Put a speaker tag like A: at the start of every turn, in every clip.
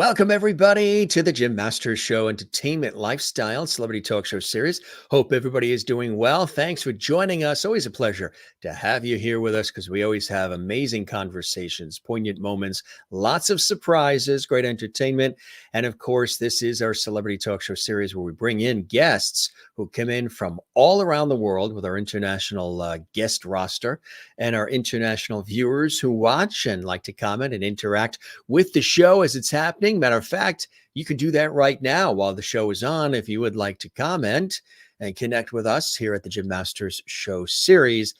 A: Welcome, everybody, to the Jim Masters Show Entertainment Lifestyle Celebrity Talk Show Series. Hope everybody is doing well. Thanks for joining us. Always a pleasure to have you here with us because we always have amazing conversations, poignant moments, lots of surprises, great entertainment. And of course, this is our Celebrity Talk Show Series where we bring in guests who come in from all around the world with our international guest roster and our international viewers who watch and like to comment and interact with the show as it's happening. Matter of fact, you can do that right now while the show is on. If you would like to comment and connect with us here at the Jim Masters Show Series,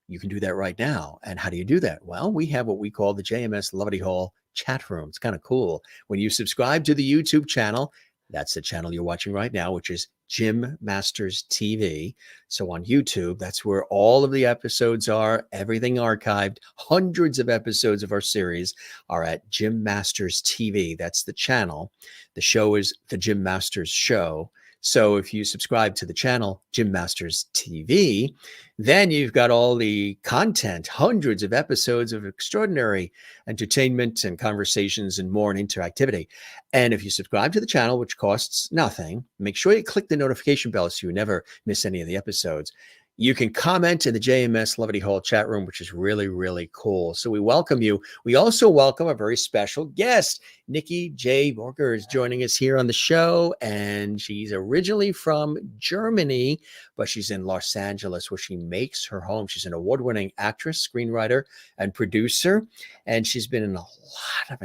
A: you can do that right now. And how do you do that? Well, we have what we call the JMS Lovely Hall chat room. It's kind of cool. When you subscribe to the YouTube channel, that's the channel you're watching right now, which is Jim Masters TV. So on YouTube, that's where all of the episodes are, everything archived. Hundreds of episodes of our series are at Jim Masters TV. That's the channel. The show is the Jim Masters Show. So if you subscribe to the channel, Jim Masters TV, then you've got all the content, hundreds of episodes of extraordinary entertainment and conversations and more and interactivity. And if you subscribe to the channel, which costs nothing, make sure you click the notification bell so you never miss any of the episodes. You can comment in the JMS Lovely Hall chat room, which is really, really cool. So we welcome you. We also welcome a very special guest. Niki J. Borger is joining us here on the show, and she's originally from Germany, but she's in Los Angeles where she makes her home. She's an award-winning actress, screenwriter, and producer, and she's been in a lot of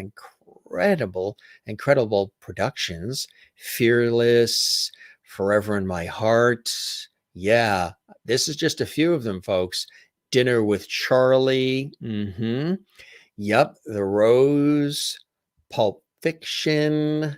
A: incredible productions. Fearless, Forever in My Heart. Yeah, this is just a few of them, folks. Dinner with Charlie. Yep, The Rose, Pulp Fiction.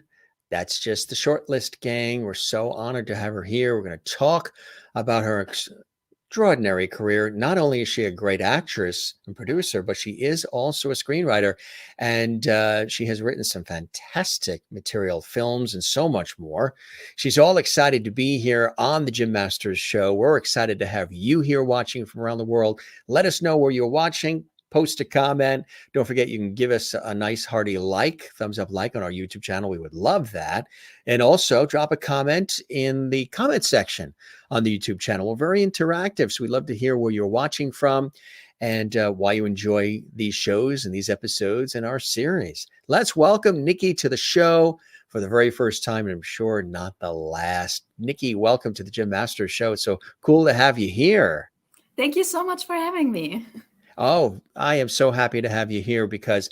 A: That's just the short list, gang. We're so honored to have her here. We're going to talk about her extraordinary career. Not only is she a great actress and producer, but she is also a screenwriter. And she has written some fantastic material, films, and so much more. She's all excited to be here on the Jim Masters Show. We're excited to have you here watching from around the world. Let us know where you're watching. Post a comment. Don't forget, you can give us a nice hearty thumbs up like on our YouTube channel. We would love that. And also drop a comment in the comment section on the YouTube channel. We're very interactive, so we'd love to hear where you're watching from and why you enjoy these shows and these episodes in our series. Let's welcome Niki to the show for the very first time, and I'm sure not the last. Niki, welcome to the Jim Masters Show. It's so cool to have you here.
B: Thank you so much for having me.
A: Oh, I am so happy to have you here because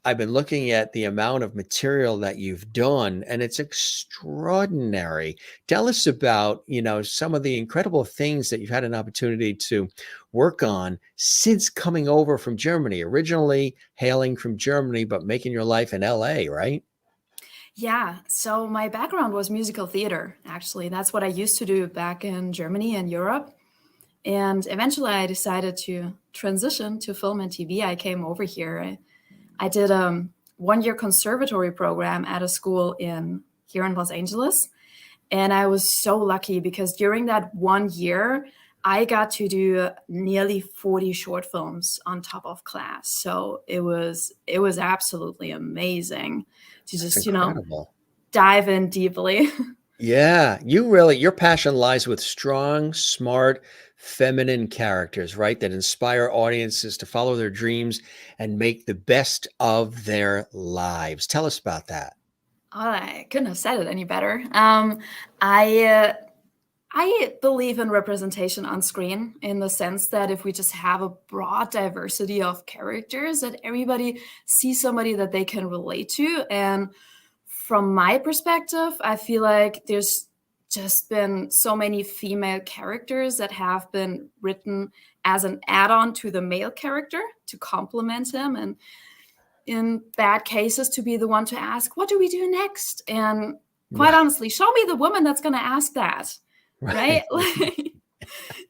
A: I've been looking at the amount of material that you've done, and it's extraordinary. Tell us about, some of the incredible things that you've had an opportunity to work on since coming over from Germany, originally hailing from Germany, but making your life in LA, right?
B: Yeah, so my background was musical theater, actually. That's what I used to do back in Germany and Europe. And eventually I decided to transition to film and TV. I came over here. I did a one-year conservatory program at a school here in Los Angeles. And I was so lucky because during that 1 year, I got to do nearly 40 short films on top of class. So it was absolutely amazing to just, dive in deeply.
A: Yeah, your passion lies with strong, smart, feminine characters, right? That inspire audiences to follow their dreams and make the best of their lives. Tell us about that.
B: Oh, I couldn't have said it any better. I believe in representation on screen in the sense that if we just have a broad diversity of characters, that everybody sees somebody that they can relate to. And from my perspective, I feel like there's just been so many female characters that have been written as an add-on to the male character to complement him, and in bad cases to be the one to ask, what do we do next? And quite honestly, show me the woman that's going to ask that, right? Like,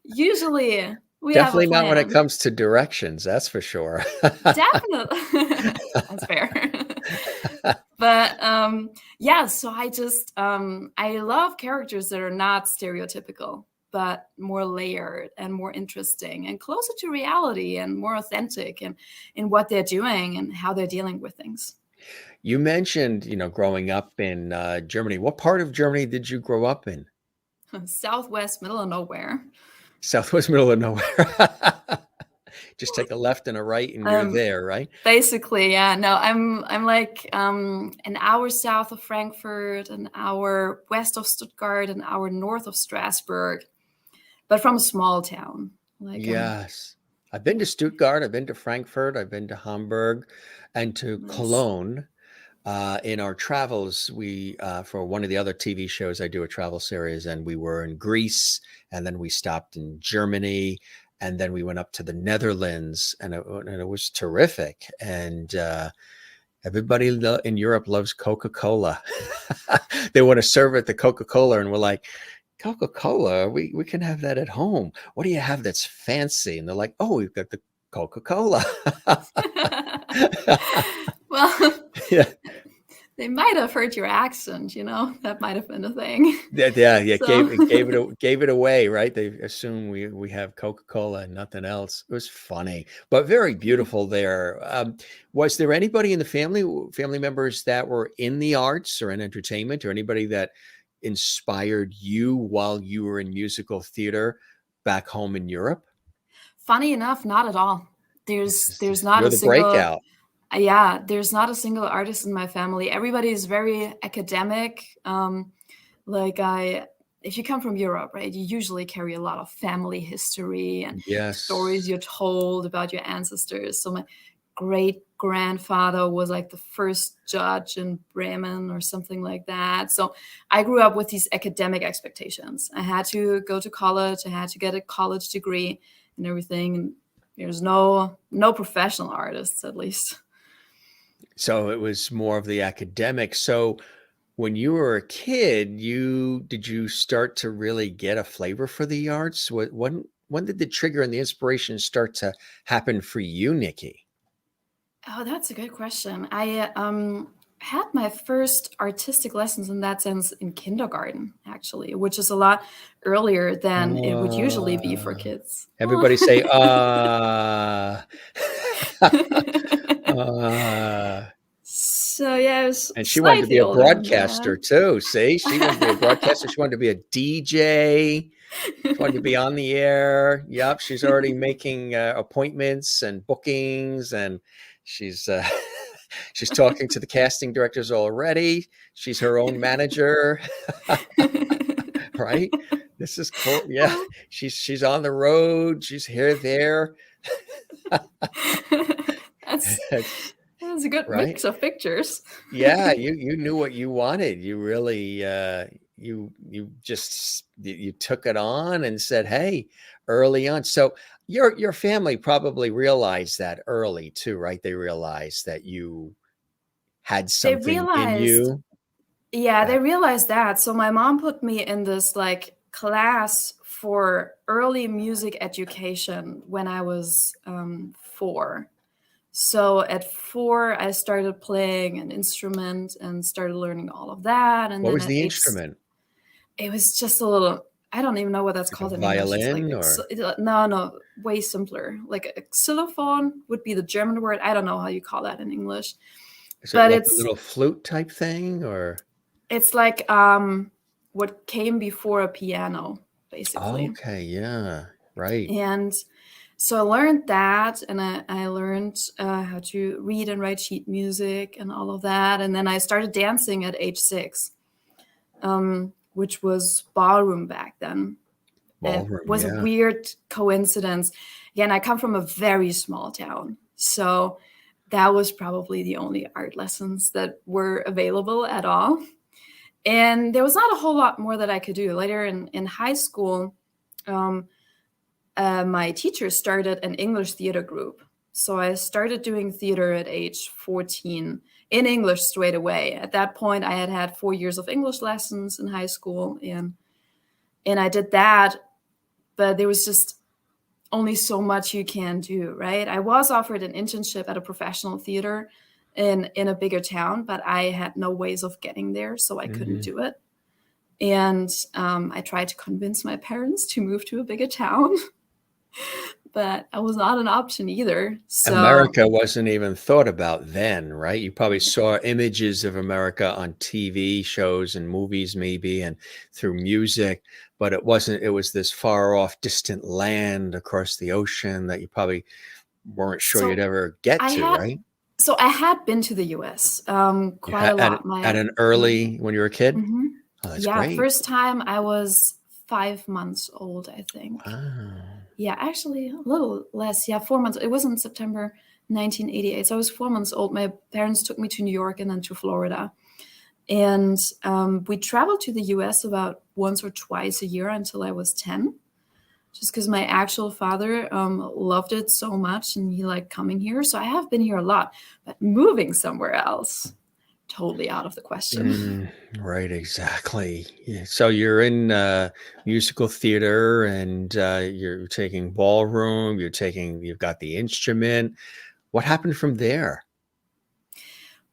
B: usually we
A: definitely
B: have a plan.
A: Not when it comes to directions, that's for sure.
B: Definitely. That's fair. But so I love characters that are not stereotypical, but more layered and more interesting and closer to reality and more authentic in what they're doing and how they're dealing with things.
A: You mentioned, growing up in Germany. What part of Germany did you grow up in?
B: Southwest, middle of nowhere.
A: Southwest middle of nowhere. Just take a left and a right and you're
B: Um,
A: there, right?
B: Basically, yeah. No, I'm like an hour south of Frankfurt, an hour west of Stuttgart, an hour north of Strasbourg, but from a small town. Like
A: Yes. I've been to Stuttgart, I've been to Frankfurt, I've been to Hamburg and to
B: nice.
A: Cologne. In our travels, we for one of the other TV shows, I do a travel series, and we were in Greece, and then we stopped in Germany, and then we went up to the Netherlands, and it was terrific. And everybody in Europe loves Coca-Cola. They want to serve it the Coca-Cola, and we're like, Coca-Cola, we can have that at home. What do you have that's fancy? And they're like, oh, we've got the Coca-Cola.
B: Well,
A: Yeah.
B: they might have heard your accent, that might have been a thing.
A: Yeah.
B: So
A: Gave it away, right? They assume we have Coca-Cola and nothing else. It was funny, but very beautiful there. Was there anybody in the family members that were in the arts or in entertainment, or anybody that inspired you while you were in musical theater back home in Europe?
B: funny enough, not at all. There's not
A: You're
B: a
A: the
B: single
A: breakout.
B: yeah, there's not a single artist in my family. Everybody is very academic. Like if you come from Europe, right, you usually carry a lot of family history and stories
A: Yes.
B: you're told about your ancestors. So my great grandfather was like the first judge in Bremen or something like that. So I grew up with these academic expectations. I had to go to college. I had to get a college degree and everything. And there's no professional artists, at least.
A: So it was more of the academic. So when you were a kid, did you start to really get a flavor for the arts? When did the trigger and the inspiration start to happen for you, Niki?
B: Oh, that's a good question. I had my first artistic lessons in that sense in kindergarten, actually, which is a lot earlier than it would usually be for kids.
A: Everybody say uh,
B: So yeah, I was
A: and she wanted to be
B: slightly
A: a
B: older than that.
A: broadcaster too. See, she wanted to be a broadcaster. She wanted to be a DJ. She wanted to be on the air. Yep, she's already making appointments and bookings, and she's she's talking to the casting directors already. She's her own manager, right? This is cool. Yeah,
B: Well,
A: she's on the road. She's here, there.
B: that's
A: That's
B: that's a good
A: right.
B: mix of pictures.
A: Yeah, you knew what you wanted. You really you just you took it on and said, "Hey," early on. So your family probably realized that early too, right? They realized that you had
B: They
A: something in
B: realized
A: you.
B: Yeah,
A: Yeah.
B: they realized that. So my mom put me in this like class for early music education when I was 4. So at 4, I started playing an instrument and started learning all of that. And
A: What
B: then
A: was
B: at
A: the
B: age,
A: instrument?
B: it was just a little, I don't even know what that's
A: Like a
B: called in English. It's like,
A: violin or
B: no, way simpler. Like a xylophone would be the German word. I don't know how you call that in English,
A: is it
B: but
A: like a little flute type thing or?
B: it's like what came before a piano, basically.
A: Okay, yeah, right.
B: And so I learned that, and I learned how to read and write sheet music and all of that. And then I started dancing at age 6, which was ballroom back then. It
A: Ballroom,
B: was a
A: yeah.
B: weird coincidence. Again, I come from a very small town, so that was probably the only art lessons that were available at all. And there was not a whole lot more that I could do. Later in high school, um, my teacher started an English theater group. So I started doing theater at age 14 in English straight away. At that point, I had had 4 years of English lessons in high school, and I did that, but there was just only so much you can do, right? I was offered an internship at a professional theater in a bigger town, but I had no ways of getting there, so I couldn't
A: Mhm.
B: do it. And I tried to convince my parents to move to a bigger town, but I was not an option either. So
A: America wasn't even thought about then, right? You probably saw images of America on TV shows and movies, maybe, and through music, but it wasn't, it was this far off, distant land across the ocean that you probably weren't sure you'd
B: so
A: ever get
B: I
A: to,
B: had
A: right?
B: I had been to the US
A: You
B: quite
A: had
B: a lot.
A: at
B: My
A: an early when you were a kid?
B: Mhm.
A: Oh, that's
B: Yeah,
A: great.
B: first time I was 5 months old, I think.
A: Wow.
B: Yeah, actually a little less. Yeah, 4 months. It was in September 1988. So I was 4 months old. My parents took me to New York and then to Florida. And we traveled to the US about once or twice a year until I was 10, just because my actual father loved it so much and he liked coming here. So I have been here a lot, but moving somewhere else, totally out of the question.
A: Right, exactly. Yeah. So you're in musical theater and you're taking ballroom, you've got the instrument. What happened from there?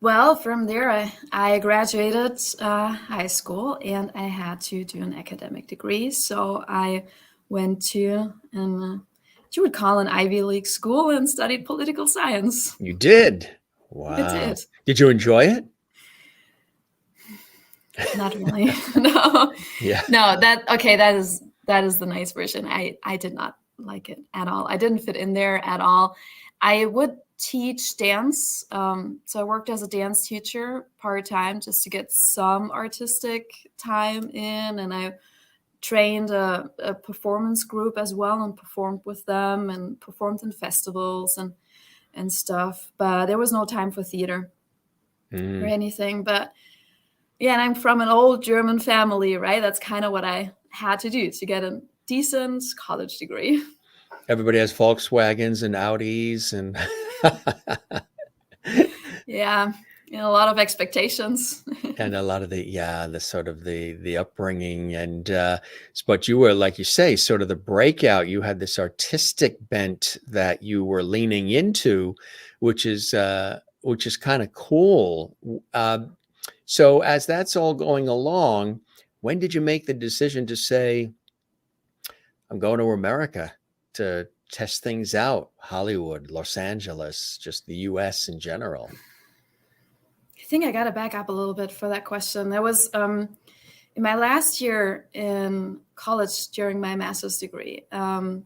B: Well, from there, I graduated high school and I had to do an academic degree. So I went to you would call an Ivy League school and studied political science.
A: You did.
B: I
A: Wow.
B: did.
A: Did you enjoy it?
B: Not really. No,
A: Yeah.
B: no. That is the nice version. I did not like it at all. I didn't fit in there at all. I would teach dance, so I worked as a dance teacher part-time just to get some artistic time in, and I trained a performance group as well and performed with them and performed in festivals and stuff. But there was no time for theater or
A: Mm.
B: anything. But yeah, and I'm from an old German family, right? That's kind of what I had to do to get a decent college degree.
A: Everybody has Volkswagens and Audis and
B: Yeah, and a lot of expectations.
A: and a lot of the sort of the upbringing and but you were, like you say, sort of the breakout. You had this artistic bent that you were leaning into, which is kind of cool. So as that's all going along, when did you make the decision to say, I'm going to America to test things out? Hollywood, Los Angeles, just the US in general.
B: I think I got to back up a little bit for that question. There was in my last year in college during my master's degree, the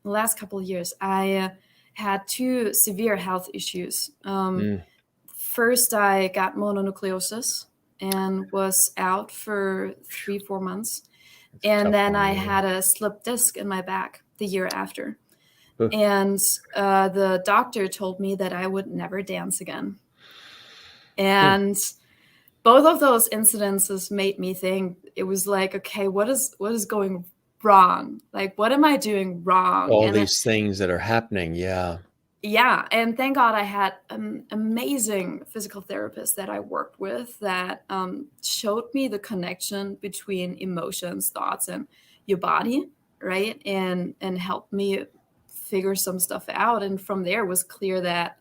B: last couple of years, I had two severe health issues.
A: Mm,
B: First, I got mononucleosis and was out for 3-4 months.
A: it's a
B: And
A: tough
B: then
A: one.
B: I
A: Yeah.
B: had a slipped disc in my back the year after.
A: Huh.
B: And the doctor told me that I would never dance again. And both of those incidences made me think, it was like, okay, what is going wrong? Like, what am I doing wrong?
A: All
B: And
A: these things that are happening. Yeah.
B: yeah, and thank God I had an amazing physical therapist that I worked with that showed me the connection between emotions, thoughts, and your body, right? And helped me figure some stuff out. And from there, it was clear that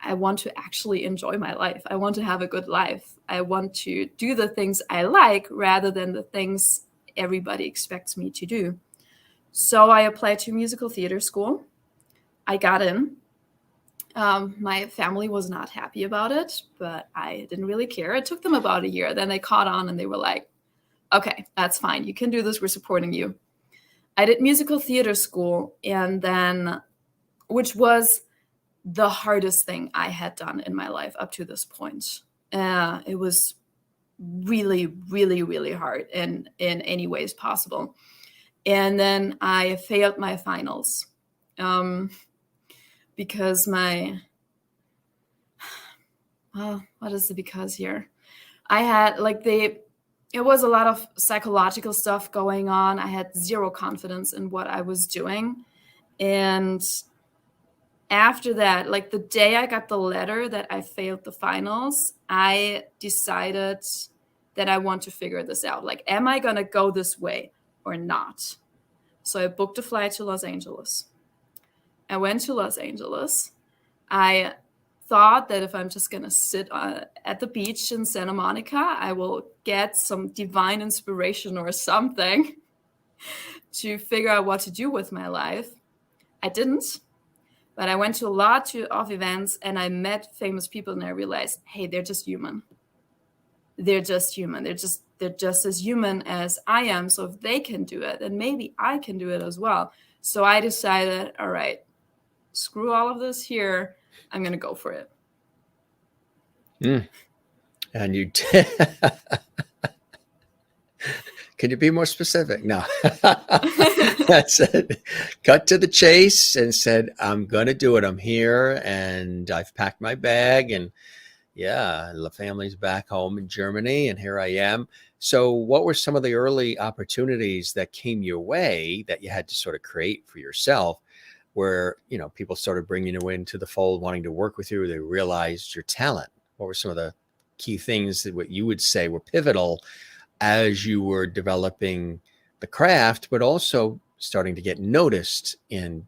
B: I want to actually enjoy my life. I want to have a good life. I want to do the things I like rather than the things everybody expects me to do. So I applied to musical theater school. I got in. My family was not happy about it, but I didn't really care. It took them about a year. Then they caught on and they were like, okay, that's fine. You can do this. We're supporting you. I did musical theater school, and then, which was the hardest thing I had done in my life up to this point. It was really, really, really hard in any ways possible. And then I failed my finals. Because what is the because here? I had it was a lot of psychological stuff going on. I had zero confidence in what I was doing. And after that, like the day I got the letter that I failed the finals, I decided that I want to figure this out. Like, am I going to go this way or not? So I booked a flight to Los Angeles. I went to Los Angeles. I thought that if I'm just going to sit at the beach in Santa Monica, I will get some divine inspiration or something to figure out what to do with my life. I didn't, but I went to a lot of events and I met famous people and I realized, hey, they're just human. They're just human. They're just as human as I am. So if they can do it, then maybe I can do it as well. So I decided, all right, screw all of this here. I'm going to go for it.
A: And you did. Can you be more specific? No. That's it. Cut to the chase and said, I'm going to do it. I'm here and I've packed my bag and yeah, the family's back home in Germany and here I am. So what were some of the early opportunities that came your way that you had to sort of create for yourself where, you know, people started bringing you into the fold, wanting to work with you, they realized your talent? What were some of the key things that what you would say were pivotal as you were developing the craft, but also starting to get noticed in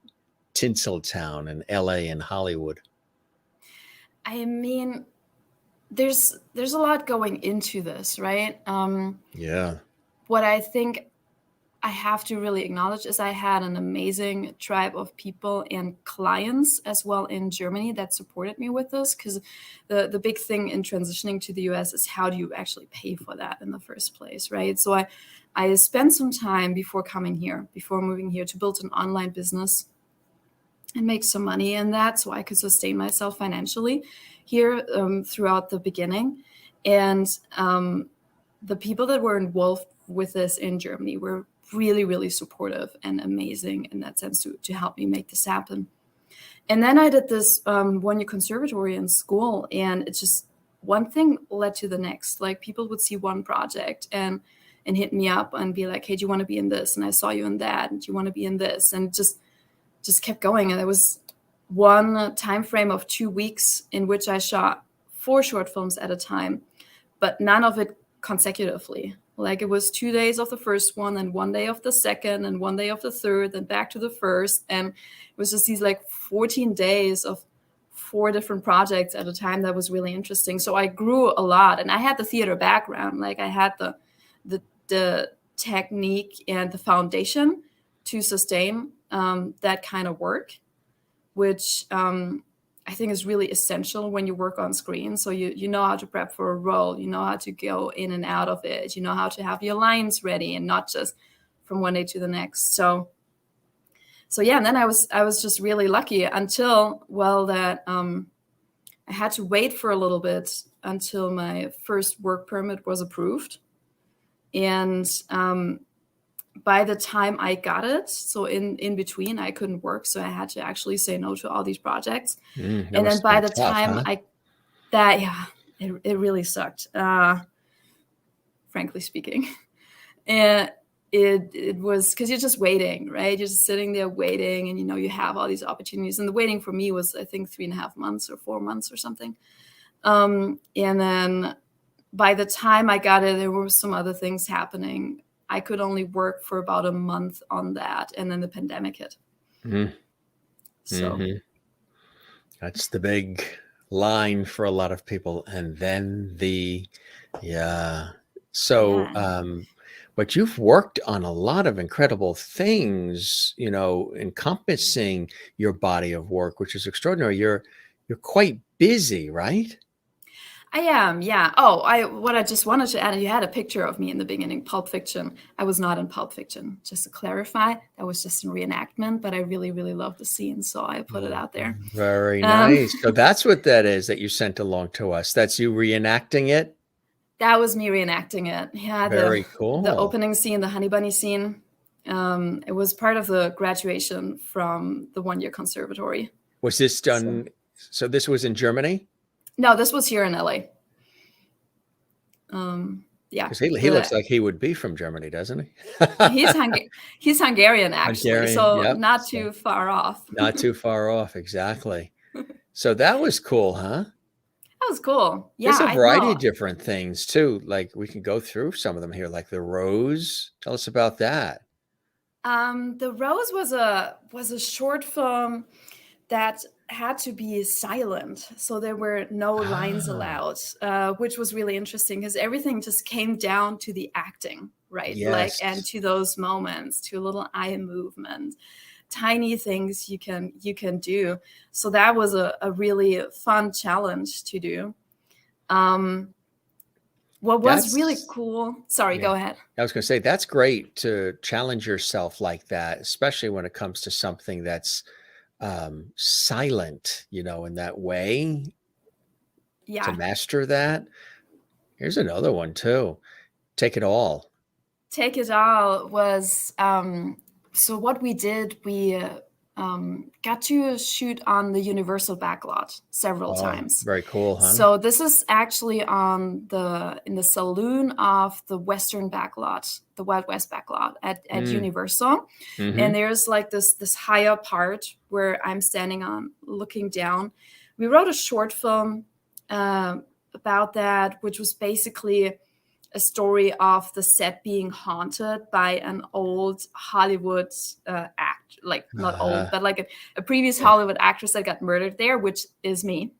A: Tinseltown and LA and Hollywood?
B: I mean, there's a lot going into this, right?
A: Yeah.
B: What I think I have to really acknowledge is I had an amazing tribe of people and clients as well in Germany that supported me with this, because the big thing in transitioning to the US is how do you actually pay for that in the first place, right? So I spent some time before moving here to build an online business and make some money in that so I could sustain myself financially here throughout the beginning. And the people that were involved with this in Germany were really, really supportive and amazing in that sense to help me make this happen. And then I did this 1-year conservatory in school, and it's just one thing led to the next. Like people would see one project and hit me up and be like, hey, do you want to be in this? And I saw you in that, and do you want to be in this? And just kept going. And there was one time frame of 2 weeks in which I shot 4 short films at a time, but none of it consecutively. Like it was 2 days of the first one and 1 day of the second and 1 day of the third and back to the first. And it was just these like 14 days of 4 different projects at a time. That was really interesting. So I grew a lot, and I had the theater background. Like I had the technique and the foundation to sustain that kind of work, which I think is really essential when you work on screen. So you know how to prep for a role, you know how to go in and out of it, you know how to have your lines ready and not just from one day to the next. So yeah, and then I was just really lucky until, that I had to wait for a little bit until my first work permit was approved. And by the time I got it, so in between, I couldn't work. So I had to actually say no to all these projects. And then by the time it really sucked, frankly speaking. And it was because you're just waiting, right? You're just sitting there waiting, and you have all these opportunities. And the waiting for me was, I think, 3.5 months or 4 months or something. And then by the time I got it, there were some other things happening. I could only work for about a month on that, and then the pandemic hit. So
A: that's the big line for a lot of people. And then but you've worked on a lot of incredible things, encompassing your body of work, which is extraordinary. You're quite busy, right?
B: I am, yeah. Oh, what I just wanted to add, you had a picture of me in the beginning, Pulp Fiction. I was not in Pulp Fiction, just to clarify. That was just a reenactment, but I really, really loved the scene, so I put it out there.
A: Very nice. So that's what that is that you sent along to us. That's you reenacting it?
B: That was me reenacting it. Yeah,
A: very cool.
B: The opening scene, the Honey Bunny scene. It was part of the graduation from the 1-year conservatory.
A: Was this done? So this was in Germany?
B: No, this was here in LA. Yeah.
A: Because he looks like he would be from Germany, doesn't he?
B: He's Hungarian, actually.
A: Hungarian,
B: not too far off.
A: Not too far off, exactly. So that was cool, huh?
B: That was cool. Yeah.
A: There's a variety of different things too. Like we can go through some of them here, like the Rose. Tell us about that.
B: The Rose was a short film that had to be silent, so there were no lines allowed, which was really interesting because everything just came down to the acting, right?
A: Yes.
B: And to those moments, to a little eye movement. tiny things you can do. So that was a really fun challenge to do. What was really cool, sorry,
A: Yeah.
B: go ahead.
A: I was going to say, that's great to challenge yourself like that, especially when it comes to something that's silent, in that way, to
B: Yeah,
A: master that. Here's another one too. Take it all.
B: Take It All was so what we did, we got to shoot on the Universal backlot several
A: Oh,
B: times.
A: very cool, huh?
B: So this is actually in the saloon of the Western backlot, the Wild West backlot at Universal. And there's like this higher part where I'm standing on, looking down. We wrote a short film about that, which was basically a story of the set being haunted by an old Hollywood act, like not old, but like a previous Hollywood actress that got murdered there, which is me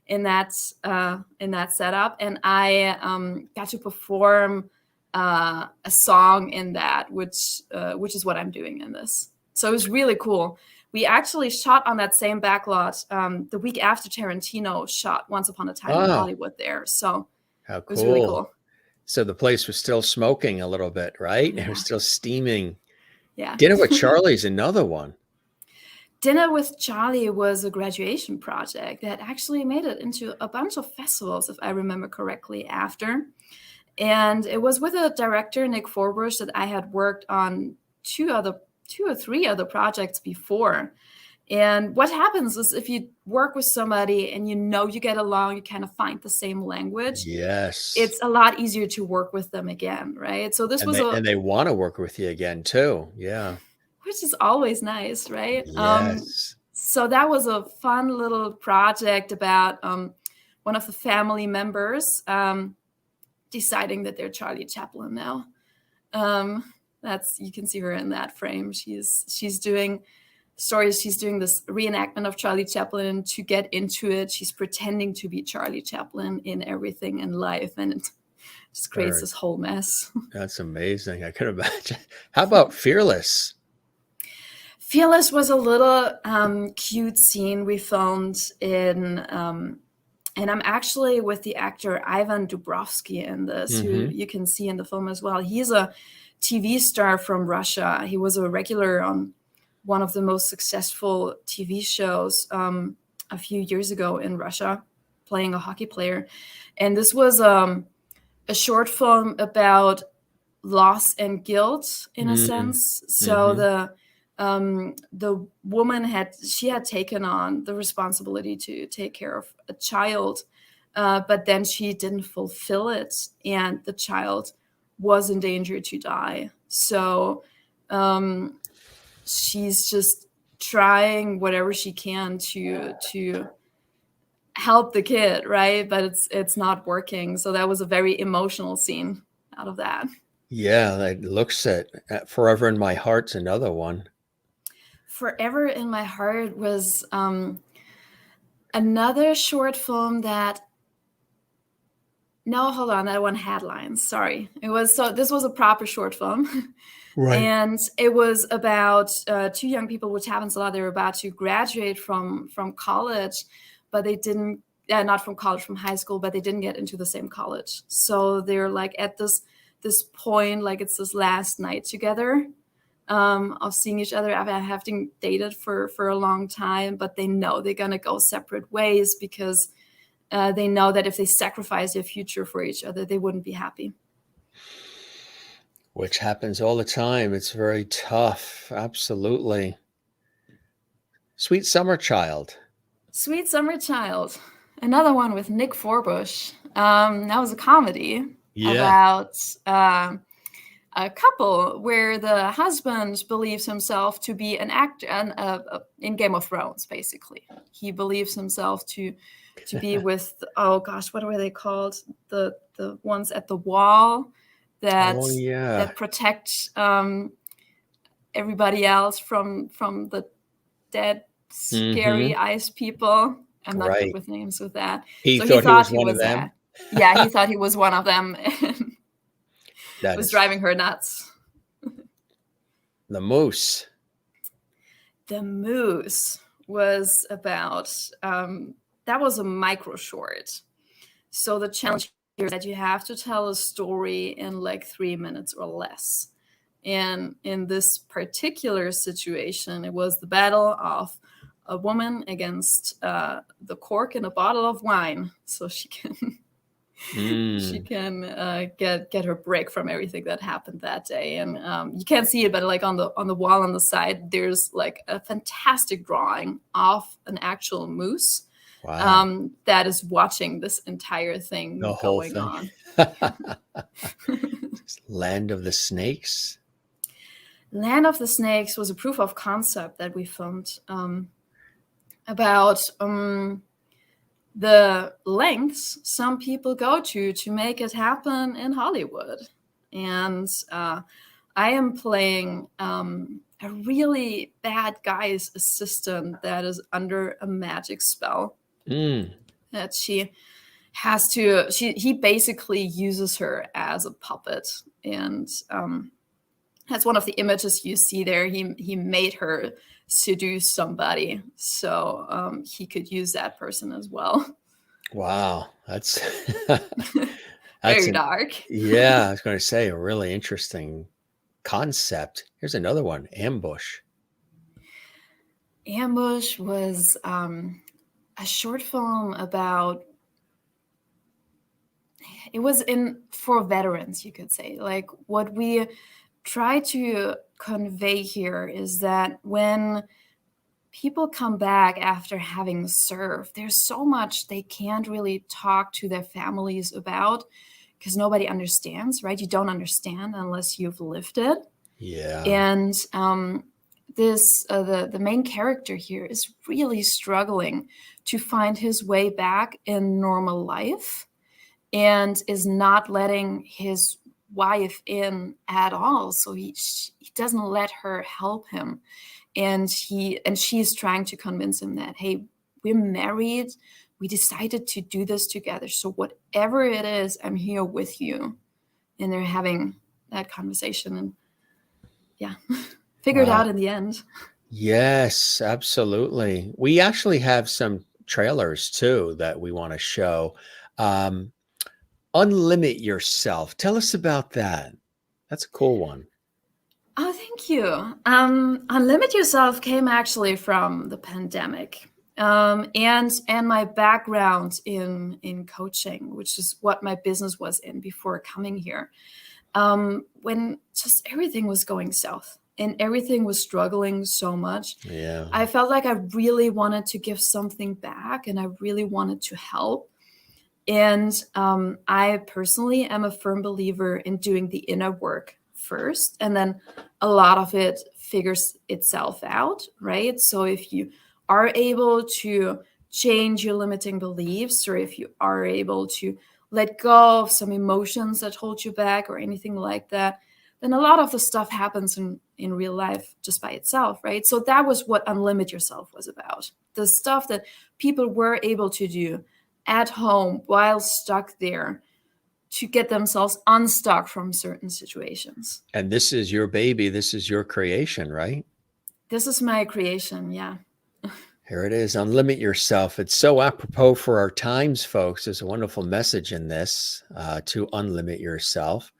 B: in that setup. And I got to perform a song in that, which is what I'm doing in this. So it was really cool. We actually shot on that same backlot the week after Tarantino shot Once Upon a Time in Hollywood there. So
A: how
B: it was really
A: cool.
B: cool.
A: So the place was still smoking a little bit, right?
B: Yeah.
A: It was still steaming.
B: Yeah.
A: Dinner with Charlie's another one.
B: Dinner with Charlie was a graduation project that actually made it into a bunch of festivals, if I remember correctly, after. And it was with a director, Nick Forbush, that I had worked on two or three other projects before. And what happens is if you work with somebody and you get along, you kind of find the same language.
A: Yes.
B: It's a lot easier to work with them again, right? So this
A: and they want to work with you again too. Yeah.
B: Which is always nice, right?
A: Yes.
B: So that was a fun little project about one of the family members deciding that they're Charlie Chaplin now. You can see her in that frame. She's doing stories. She's doing this reenactment of Charlie Chaplin. To get into it, she's pretending to be Charlie Chaplin in everything in life, and it just creates this whole mess.
A: That's amazing. I can imagine. How about Fearless?
B: Fearless was a little cute scene we filmed in, and I'm actually with the actor Ivan Dubrovsky in this, who you can see in the film as well. He's a TV star from Russia. He was a regular on one of the most successful TV shows a few years ago in Russia, playing a hockey player. And this was a short film about loss and guilt, in a sense. So the woman had taken on the responsibility to take care of a child, but then she didn't fulfill it, and the child was in danger to die. So she's just trying whatever she can to help the kid, right? But it's not working. So that was a very emotional scene out of that.
A: Yeah, that looks at Forever in My Heart's another one.
B: Forever in My Heart was another short film that. No, hold on, that one had lines. Sorry, this was a proper short film,
A: right?
B: And it was about two young people, which happens a lot. They were about to graduate from college, but they didn't. Not from college, from high school, but they didn't get into the same college. So they're like at this point, like it's this last night together. Of seeing each other after having dated for a long time, but they know they're gonna go separate ways because they know that if they sacrifice their future for each other, they wouldn't be happy.
A: Which happens all the time. It's very tough. Absolutely. Sweet Summer Child.
B: Sweet Summer Child. Another one with Nick Forbush. That was a comedy about a couple where the husband believes himself to be an actor in Game of Thrones, basically. He believes himself to be with, oh gosh, what were they called? The ones at the wall that protect everybody else from the dead, scary ice people. I'm not good with names with that.
A: He thought he was one of them.
B: Yeah, he thought he was one of them. It was driving her nuts.
A: The Moose.
B: The Moose was about, that was a micro short. So the challenge here is that you have to tell a story in like 3 minutes or less. And in this particular situation, it was the battle of a woman against the cork in a bottle of wine, so she can get her break from everything that happened that day. And you can't see it, but like on the wall on the side, there's like a fantastic drawing of an actual moose.
A: Wow.
B: That is watching this entire thing
A: The whole
B: going
A: thing.
B: on.
A: Land of the Snakes.
B: Land of the Snakes was a proof of concept that we filmed about the lengths some people go to make it happen in Hollywood. And I am playing a really bad guy's assistant that is under a magic spell. That she has to, he basically uses her as a puppet. And that's one of the images you see there. He made her seduce somebody, so he could use that person as well.
A: Wow, that's
B: very dark.
A: Yeah, I was going to say a really interesting concept. Here's another one, Ambush.
B: Ambush was a short film about, it was for veterans, you could say. Like what we try to convey here is that when people come back after having served, there's so much they can't really talk to their families about because nobody understands, right? You don't understand unless you've lived it.
A: Yeah.
B: And the main character here is really struggling to find his way back in normal life and is not letting his wife in at all. So he doesn't let her help him. And she's trying to convince him that, hey, we're married. We decided to do this together. So whatever it is, I'm here with you. And they're having that conversation and figured out in the end.
A: Yes, absolutely. We actually have some trailers too that we want to show. Unlimit Yourself. Tell us about that. That's a cool one.
B: Oh, thank you. Unlimit Yourself came actually from the pandemic and my background in coaching, which is what my business was in before coming here. When just everything was going south and everything was struggling so much, I felt like I really wanted to give something back and I really wanted to help. And I personally am a firm believer in doing the inner work first, and then a lot of it figures itself out, right? So if you are able to change your limiting beliefs, or if you are able to let go of some emotions that hold you back or anything like that, then a lot of the stuff happens in real life just by itself, right? So that was what Unlimit Yourself was about. The stuff that people were able to do at home while stuck there to get themselves unstuck from certain situations.
A: And this is your baby. This is your creation, right?
B: This is my creation, yeah.
A: Here it is, Unlimit Yourself. It's so apropos for our times, folks. There's a wonderful message in this to unlimit yourself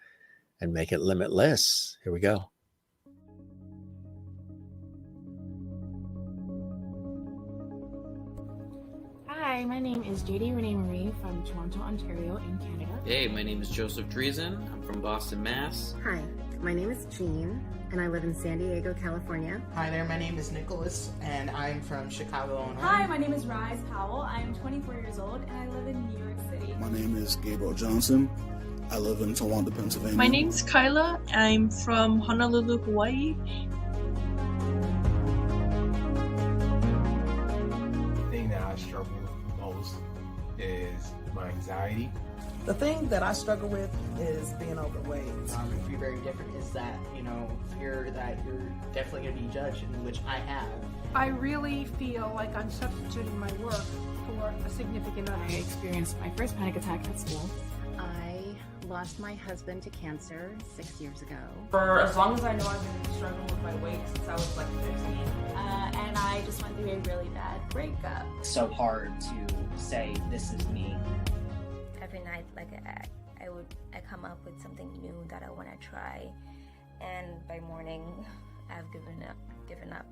A: and make it limitless. Here we go.
C: Hi, my name is JD Renee Marie from Toronto, Ontario in Canada.
D: Hey, my name is Joseph Driesen. I'm from Boston, Mass.
E: Hi, my name is Jean, and I live in San Diego, California.
F: Hi there, my name is Nicholas, and I'm from Chicago, Illinois.
G: Hi, my name is Rise Powell. I am 24 years old, and I live in New York City.
H: My name is Gabriel Johnson. I live in Towanda, Pennsylvania.
I: My name's Kyla. I'm from Honolulu, Hawaii.
J: The thing that I struggle with most is my anxiety.
K: The thing that I struggle with is being overweight.
F: If you're very different is that, fear that you're definitely going to be judged, in which I have.
L: I really feel like I'm substituting my work for a significant other.
C: I experienced my first panic attack at school.
E: I lost my husband to cancer 6 years ago.
C: For as long as I know, I've been struggling with my weight since I was like 15.
G: And I just went through a really bad breakup.
F: So hard to say, this is me.
M: Every night, like I come up with something new that I want to try, and by morning, I've given up.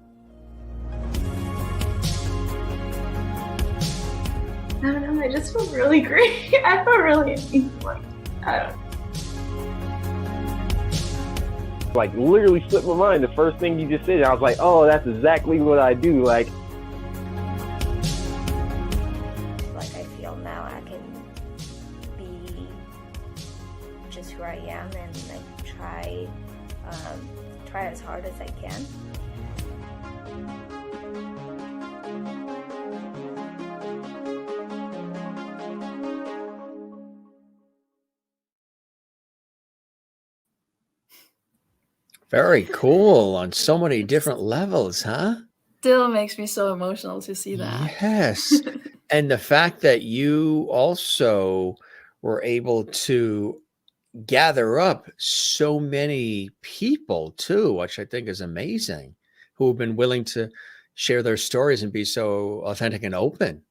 C: I don't know, I just feel really great. I feel really like, I don't know.
N: Like literally slipped my mind the first thing you just said. I was like, oh, that's exactly what I do. Like
M: I feel now I can be just who I am and like try as hard as I can.
A: Very cool on so many different levels, huh?
B: Still makes me so emotional to see that.
A: Yes. And the fact that you also were able to gather up so many people too, which I think is amazing, who have been willing to share their stories and be so authentic and open.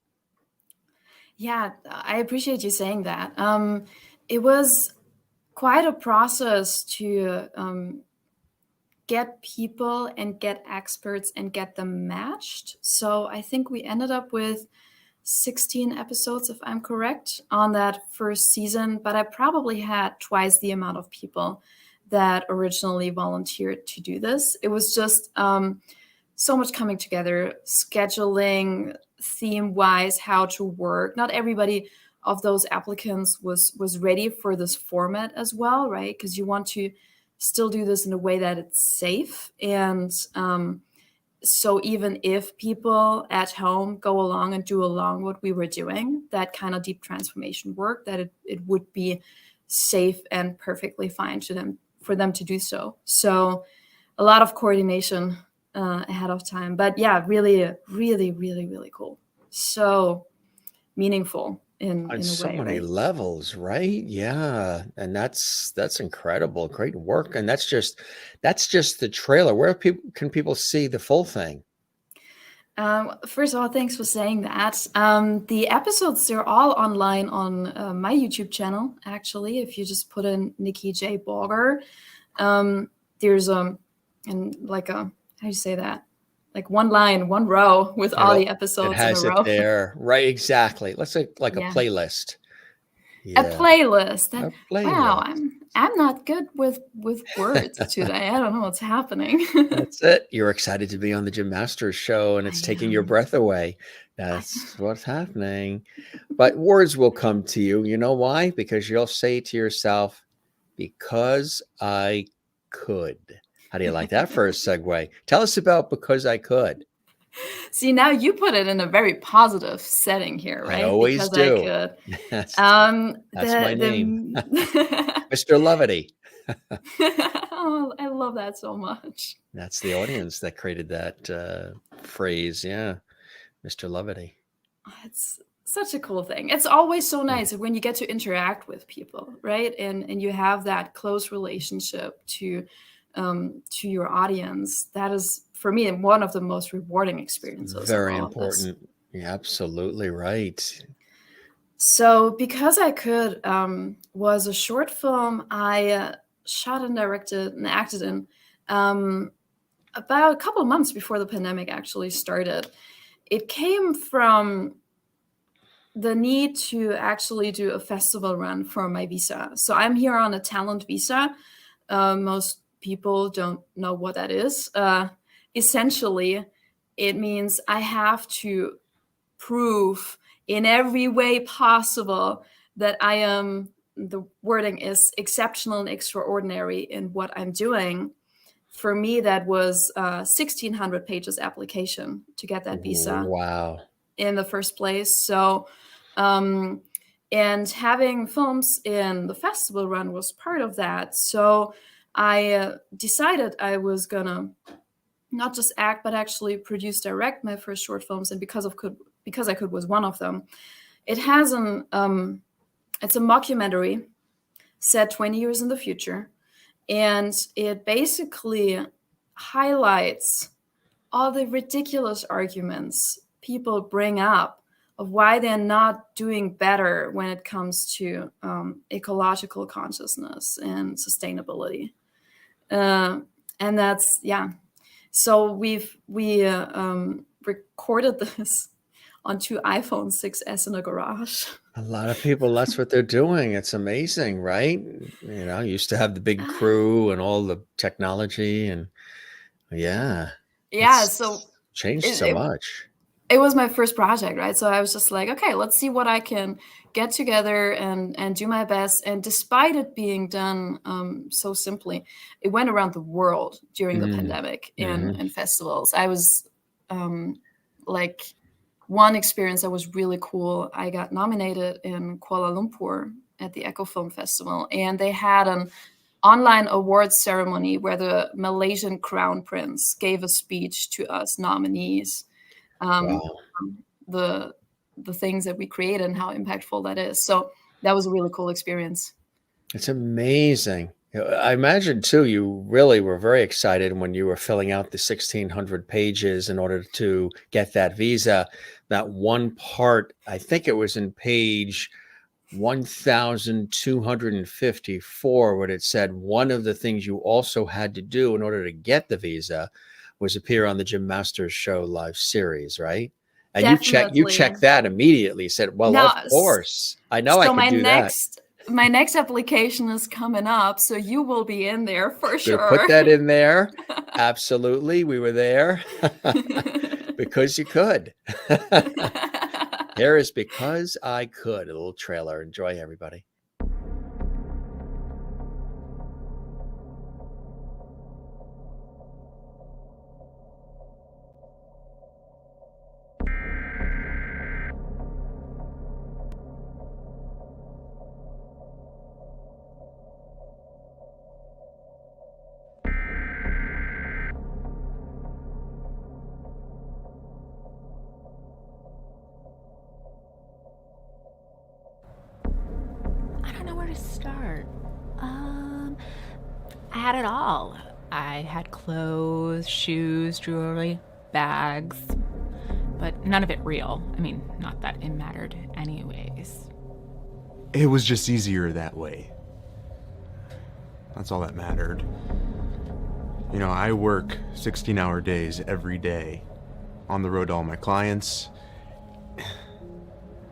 B: Yeah, I appreciate you saying that. It was quite a process to get people and get experts and get them matched. So I think we ended up with 16 episodes, if I'm correct, on that first season, but I probably had twice the amount of people that originally volunteered to do this. It was just so much coming together, scheduling, theme-wise, how to work. Not everybody of those applicants was ready for this format as well, right? Because you want to still do this in a way that it's safe. And so even if people at home go along and do along what we were doing, that kind of deep transformation work, that it would be safe and perfectly fine for them to do so. So a lot of coordination ahead of time. But yeah, really, really, really, really cool. So meaningful. In a
A: So
B: way,
A: many
B: right?
A: levels, right? Yeah. And that's incredible. Great work. And that's just the trailer. Where can people see the full thing?
B: First of all, thanks for saying that. The episodes, they're all online on my YouTube channel, actually. If you just put in Niki J Borger, there's how do you say that? Like one line, one row with all the episodes in a row.
A: It there. Right, exactly. Let's say like a playlist.
B: Yeah. A playlist. Wow, I'm not good with words today. I don't know what's happening.
A: That's it. You're excited to be on the Jim Masters show and it's taking your breath away. That's what's happening. But words will come to you. You know why? Because you'll say to yourself, because I could. How do you like that for a segue? Tell us about Because I Could.
B: See, now you put it in a very positive setting here, right?
A: I always do.
B: I could.
A: That's my name. Mr. Levity.
B: Oh, I love that so much.
A: That's the audience that created that phrase. Yeah. Mr. Levity.
B: It's such a cool thing. It's always so nice when you get to interact with people, right? And you have that close relationship to your audience. That is, for me, one of the most rewarding experiences.
A: Very important. You're absolutely right.
B: So Because I Could was a short film I shot and directed and acted in about a couple of months before the pandemic actually started. It came from the need to actually do a festival run for my visa. So I'm here on a talent visa. Most people don't know what that is. Essentially, it means I have to prove in every way possible that I am, the wording is exceptional and extraordinary in what I'm doing. For me, that was 1,600 pages application to get that visa.
A: Wow.
B: In the first place. So, and having films in the festival run was part of that. So I decided I was gonna not just act, but actually produce, direct my first short films. And Because I Could was one of them. It has it's a mockumentary. set 20 years in the future. And it basically highlights all the ridiculous arguments people bring up of why they're not doing better when it comes to ecological consciousness and sustainability. And that's, yeah. So we recorded this on 2 iPhone 6s in a garage.
A: A lot of people, that's what they're doing. It's amazing, right? You know, used to have the big crew and all the technology, and yeah.
B: So
A: changed so much.
B: It was my first project, right? So I was just like, okay, let's see what I can get together and do my best. And despite it being done so simply, it went around the world during the pandemic in festivals. I was like, one experience that was really cool, I got nominated in Kuala Lumpur at the Echo Film Festival, and they had an online awards ceremony where the Malaysian Crown Prince gave a speech to us nominees. The things that we created and how impactful that is. So that was a really cool experience.
A: It's amazing. I imagine too, you really were very excited when you were filling out the 1,600 pages in order to get that visa. That one part, I think it was in page 1,254, what it said, one of the things you also had to do in order to get the visa was appear on the Jim Masters Show live series, right? And you checked that immediately. Said, well, of course, I know I can do that.
B: My next application is coming up, so you will be in there for sure.
A: Put that in there. Absolutely, we were there because you could. Here is Because I Could, a little trailer. Enjoy, everybody.
O: Start. I had it all. I had clothes, shoes, jewelry, bags, but none of it real. I mean, not that it mattered anyways.
P: It was just easier that way. That's all that mattered. You know, I work 16-hour days every day, on the road to all my clients.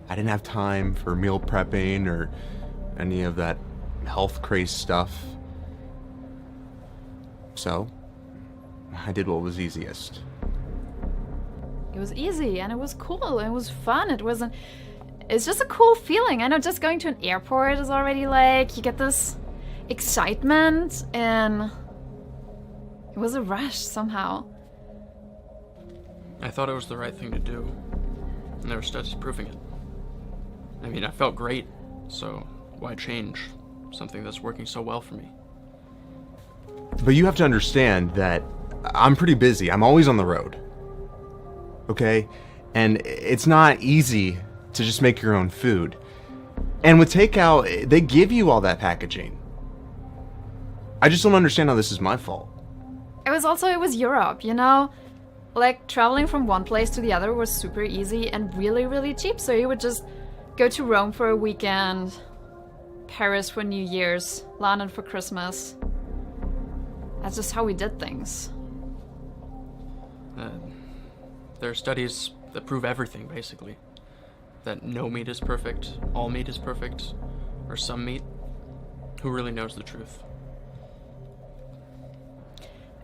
P: I didn't have time for meal prepping or any of that health craze stuff. So, I did what was easiest.
Q: It was easy and it was cool. It was fun. It's just a cool feeling. I know just going to an airport is already like, you get this excitement, and it was a rush somehow.
R: I thought it was the right thing to do, and there were studies proving it. I mean, I felt great, so why change something that's working so well for me?
P: But you have to understand that I'm pretty busy. I'm always on the road. Okay? And it's not easy to just make your own food. And with takeout, they give you all that packaging. I just don't understand how this is my fault.
Q: It was Europe, you know? Like, traveling from one place to the other was super easy and really, really cheap. So you would just go to Rome for a weekend, Paris for New Year's, London for Christmas. That's just how we did things.
R: There are studies that prove everything, basically. That no meat is perfect, all meat is perfect, or some meat. Who really knows the truth?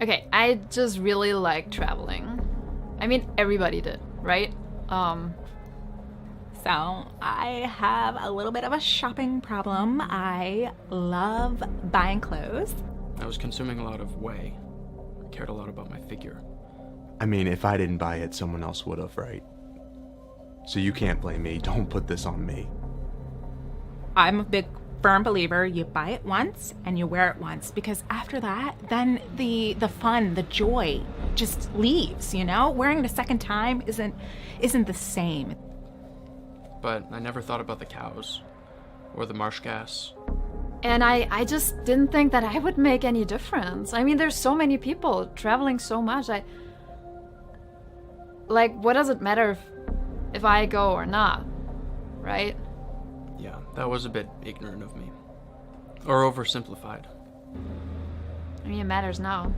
Q: Okay, I just really like traveling. I mean, everybody did, right?
O: So, I have a little bit of a shopping problem. I love buying clothes.
R: I was consuming a lot of whey. I cared a lot about my figure.
P: I mean, if I didn't buy it, someone else would have, right? So you can't blame me. Don't put this on me.
O: I'm a big firm believer you buy it once and you wear it once, because after that, then the fun, the joy just leaves, you know? Wearing it a second time isn't the same.
R: But I never thought about the cows or the marsh gas.
Q: And I just didn't think that I would make any difference. I mean, there's so many people traveling so much. Like, what does it matter if I go or not, right?
R: Yeah, that was a bit ignorant of me. Or oversimplified.
Q: I mean, it matters now.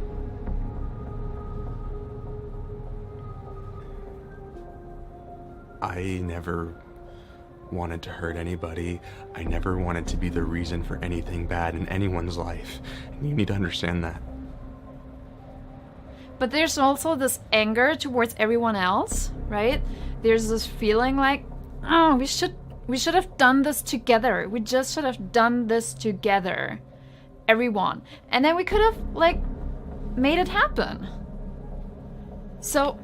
P: I never wanted to hurt anybody. I never wanted to be the reason for anything bad in anyone's life. And you need to understand that.
Q: But there's also this anger towards everyone else, right? There's this feeling like, oh, we should have done this together. We just should have done this together. Everyone. And then we could have, like, made it happen. So,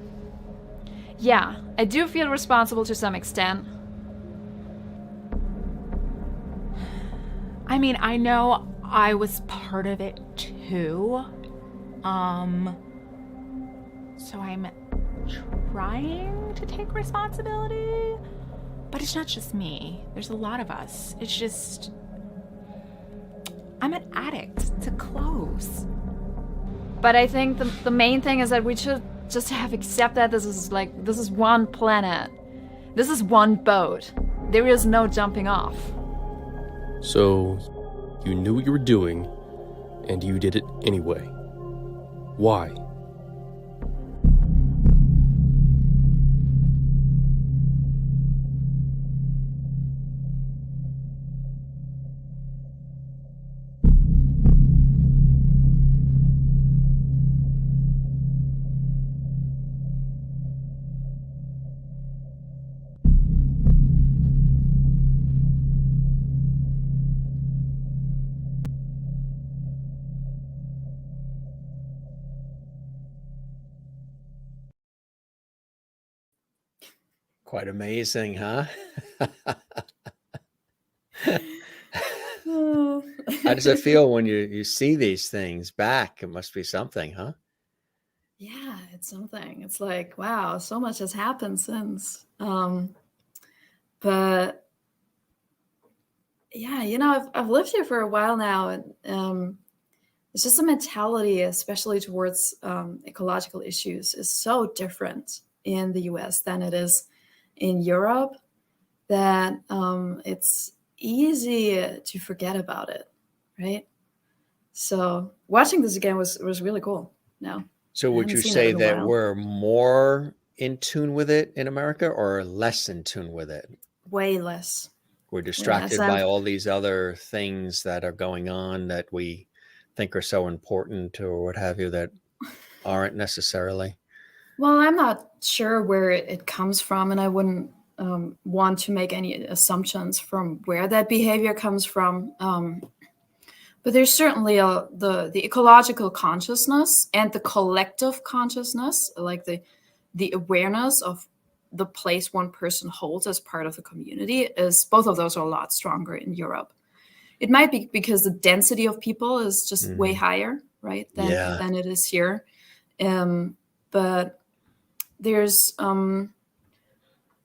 Q: yeah, I do feel responsible to some extent.
O: I mean, I know I was part of it too. So I'm trying to take responsibility, but it's not just me. There's a lot of us. It's just, I'm an addict to clothes.
Q: But I think the main thing is that we should just have accept that this is one planet. This is one boat. There is no jumping off.
S: So, you knew what you were doing, and you did it anyway. Why?
A: Quite amazing, huh? How does it feel when you see these things back? It must be something, huh?
B: Yeah, it's something. It's like, wow, so much has happened since. But yeah, I've lived here for a while now, and it's just a mentality, especially towards ecological issues, is so different in the US than it is in Europe, that it's easy to forget about it, right? So watching this again was really cool. No.
A: So would you say that we're more in tune with it in America or less in tune with it?
B: Way less.
A: We're distracted by all these other things that are going on that we think are so important or what have you that aren't necessarily.
B: Well, I'm not sure where it comes from, and I wouldn't want to make any assumptions from where that behavior comes from. But there's certainly the ecological consciousness and the collective consciousness, like the awareness of the place one person holds as part of the community, is both of those are a lot stronger in Europe. It might be because the density of people is just way higher, right, than it is here. But there's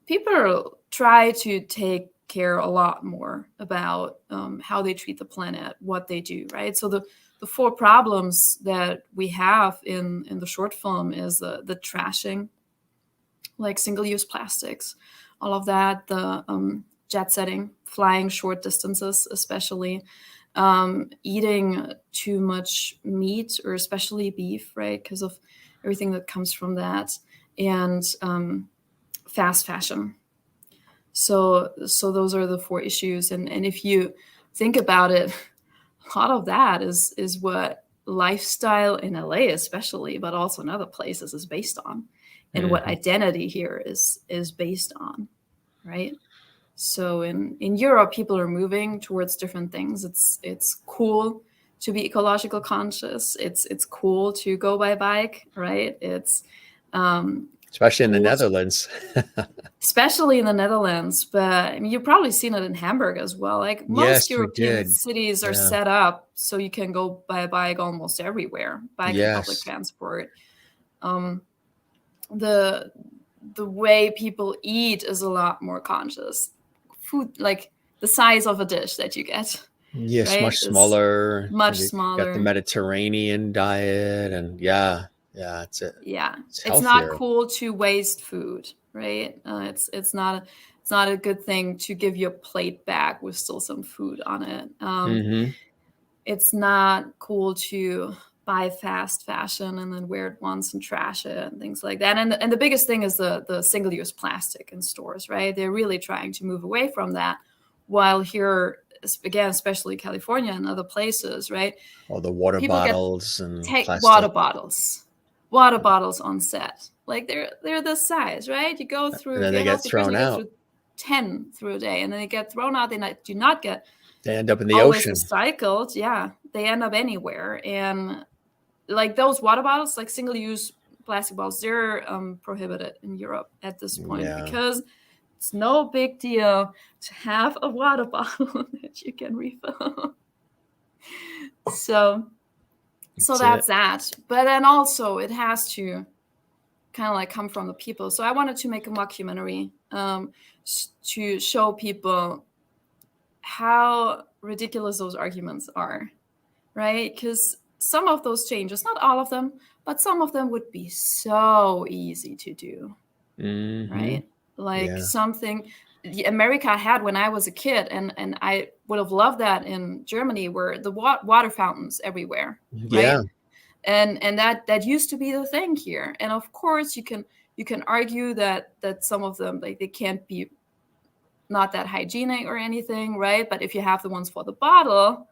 B: people try to take care a lot more about how they treat the planet, what they do, right? So the four problems that we have in the short film is the trashing, like single-use plastics, all of that, the jet setting, flying short distances, especially eating too much meat, or especially beef, right, because of everything that comes from that, and fast fashion. So those are the four issues, and if you think about it, a lot of that is what lifestyle in LA especially, but also in other places, is based on, and what identity here is based on, right? So in Europe, people are moving towards different things. It's cool to be ecological conscious. It's cool to go by bike, right? It's
A: especially in the Netherlands.
B: Especially in the Netherlands, but I mean, you've probably seen it in Hamburg as well. Like most European cities are set up so you can go by a bike almost everywhere, bike and public transport. The way people eat is a lot more conscious. Food, like the size of a dish that you get,
A: Yes,
B: right?
A: much
B: It's
A: smaller.
B: much
A: You got the
B: smaller.
A: Mediterranean diet, and yeah,
B: Yeah,
A: it's
B: it's not
A: healthier.
B: cool to waste food, right? It's not a good thing to give your plate back with still some food on it.
A: Mm-hmm.
B: It's not cool to buy fast fashion and then wear it once and trash it and things like that. And the biggest thing is the single-use plastic in stores, right? They're really trying to move away from that. While here, again, especially California and other places, right?
A: All the water
B: People
A: bottles and
B: take
A: plastic.
B: water bottles on set. Like they're this size, right? You go through,
A: And then
B: if
A: they
B: you're a
A: get
B: healthy person,
A: thrown
B: you go
A: out.
B: through 10 through a day, and then they get thrown out. They do not get
A: They end up in the
B: always
A: ocean.
B: recycled. Yeah, they end up anywhere. And like those water bottles, like single-use plastic bottles, they're prohibited in Europe at this point
A: Yeah.
B: because it's no big deal to have a water bottle that you can refill. So that's that. But then also it has to kind of like come from the people. So I wanted to make a mockumentary to show people how ridiculous those arguments are, right? Because some of those changes, not all of them, but some of them would be so easy to do, right? Like something America had when I was a kid, and I would have loved that in Germany, were the water fountains everywhere, right?
A: Yeah.
B: And that used to be the thing here. And of course you can argue that some of them, like, they can't be not that hygienic or anything, right? But if you have the ones for the bottle,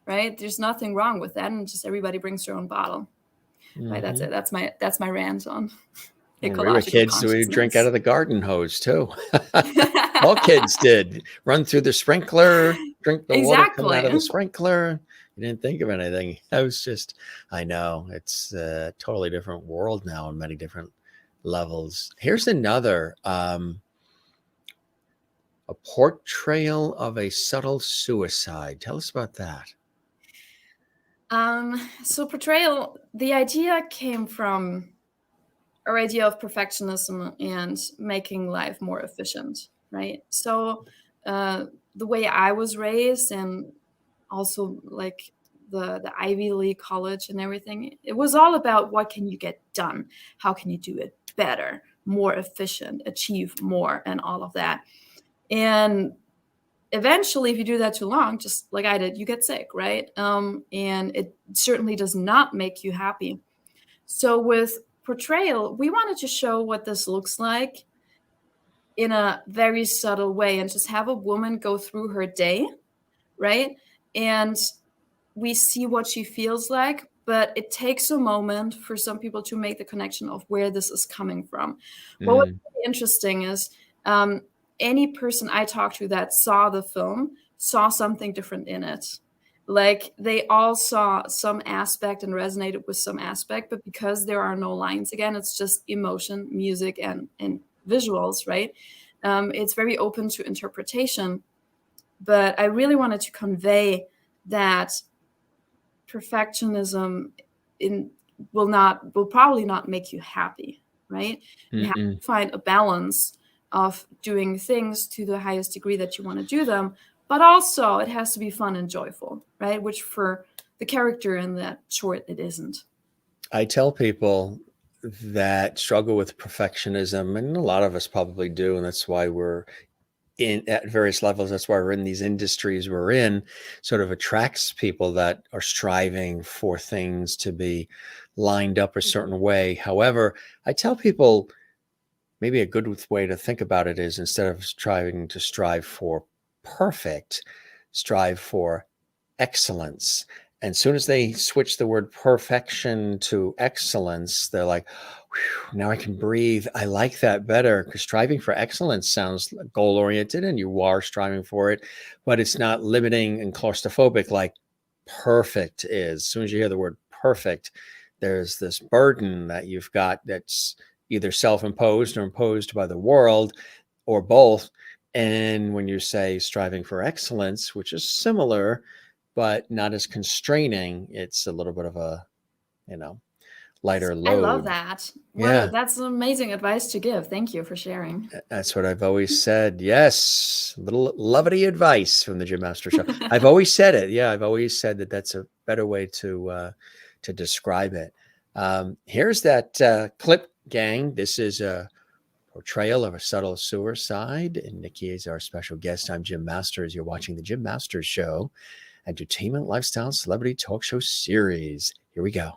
B: right, there's nothing wrong with that, and just everybody brings their own bottle. Right, that's it. That's my rant on
A: When
B: ecological
A: we were kids, we would drink out of the garden hose too. All kids did. Run through the sprinkler, drink the water coming out of the sprinkler. You didn't think of anything. I know it's a totally different world now on many different levels. Here's another, a portrayal of a subtle suicide. Tell us about that.
B: So portrayal, the idea came from our idea of perfectionism and making life more efficient, right? So the way I was raised, and also like the Ivy League college and everything, it was all about what can you get done? How can you do it better, more efficient, achieve more, and all of that. And eventually, if you do that too long, just like I did, you get sick, right? And it certainly does not make you happy. So with portrayal, we wanted to show what this looks like in a very subtle way, and just have a woman go through her day, right? And we see what she feels like, but it takes a moment for some people to make the connection of where this is coming from. What was really interesting is any person I talked to that saw the film saw something different in it. Like, they all saw some aspect and resonated with some aspect, but because there are no lines, again, it's just emotion, music, and visuals, right? It's very open to interpretation. But I really wanted to convey that perfectionism will probably not make you happy, right? You have to find a balance of doing things to the highest degree that you want to do them, but also it has to be fun and joyful, right? Which for the character in that short, it isn't.
A: I tell people that struggle with perfectionism, and a lot of us probably do, and that's why we're at various levels. That's why we're in these industries we're in. Sort of attracts people that are striving for things to be lined up a certain way. However, I tell people maybe a good way to think about it is, instead of striving to strive for perfect, strive for excellence. And as soon as they switch the word perfection to excellence, they're like, now I can breathe. I like that better, because striving for excellence sounds goal-oriented, and you are striving for it, but it's not limiting and claustrophobic like perfect is. As soon as you hear the word perfect, there's this burden that you've got that's either self-imposed or imposed by the world, or both. And when you say striving for excellence, which is similar, but not as constraining, it's a little bit of a, lighter load.
B: I love that.
A: Yeah.
B: Wow, that's amazing advice to give. Thank you for sharing.
A: That's what I've always said. Yes. Little lovely advice from the Gym Master Show. I've always said it. Yeah. I've always said that that's a better way to describe it. Here's that clip, gang. This is a portrayal of a subtle suicide. And Niki is our special guest. I'm Jim Masters. You're watching the Jim Masters Show, entertainment, lifestyle, celebrity talk show series. Here we go.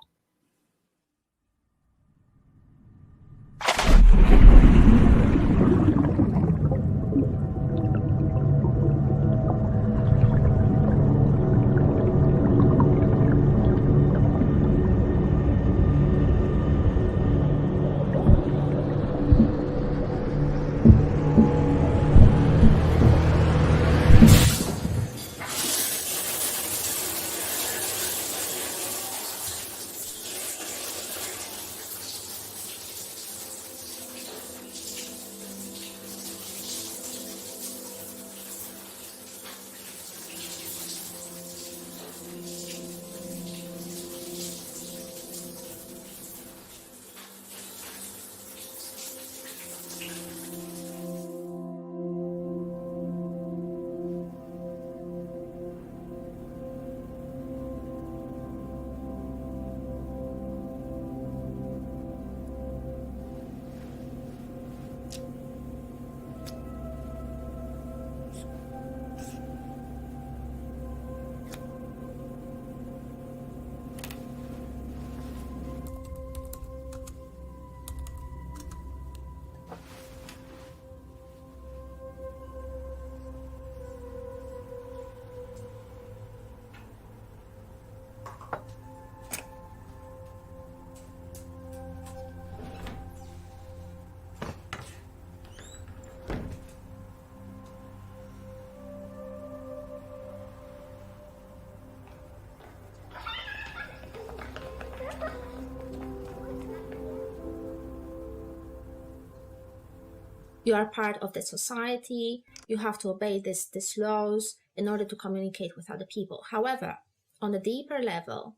T: You are part of the society. You have to obey these laws in order to communicate with other people. However, on a deeper level,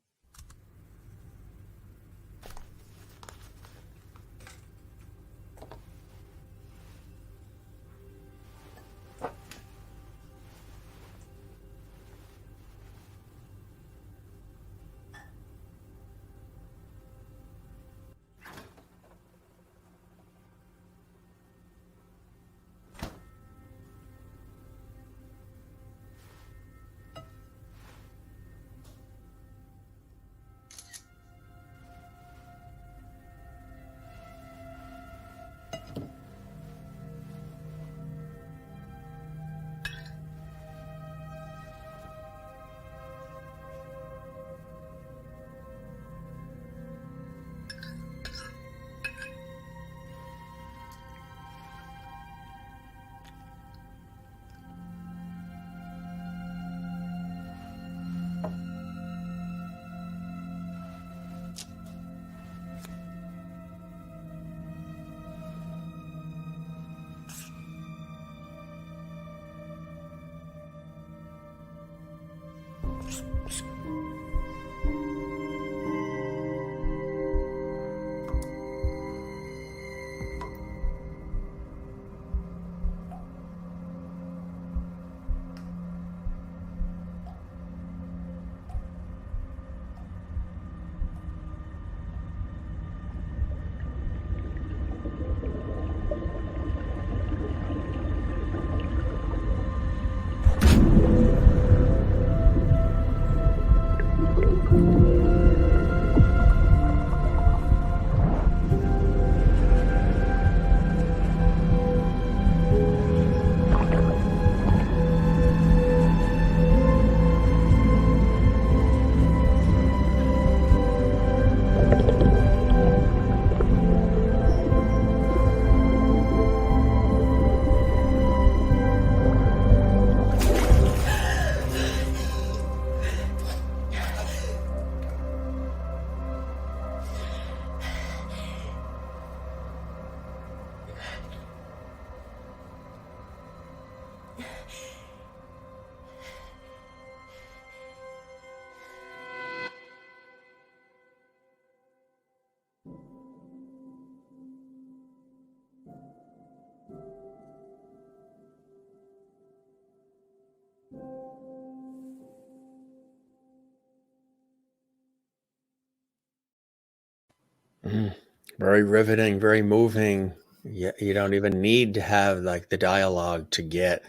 A: Mm, very riveting, very moving. You don't even need to have like the dialogue to get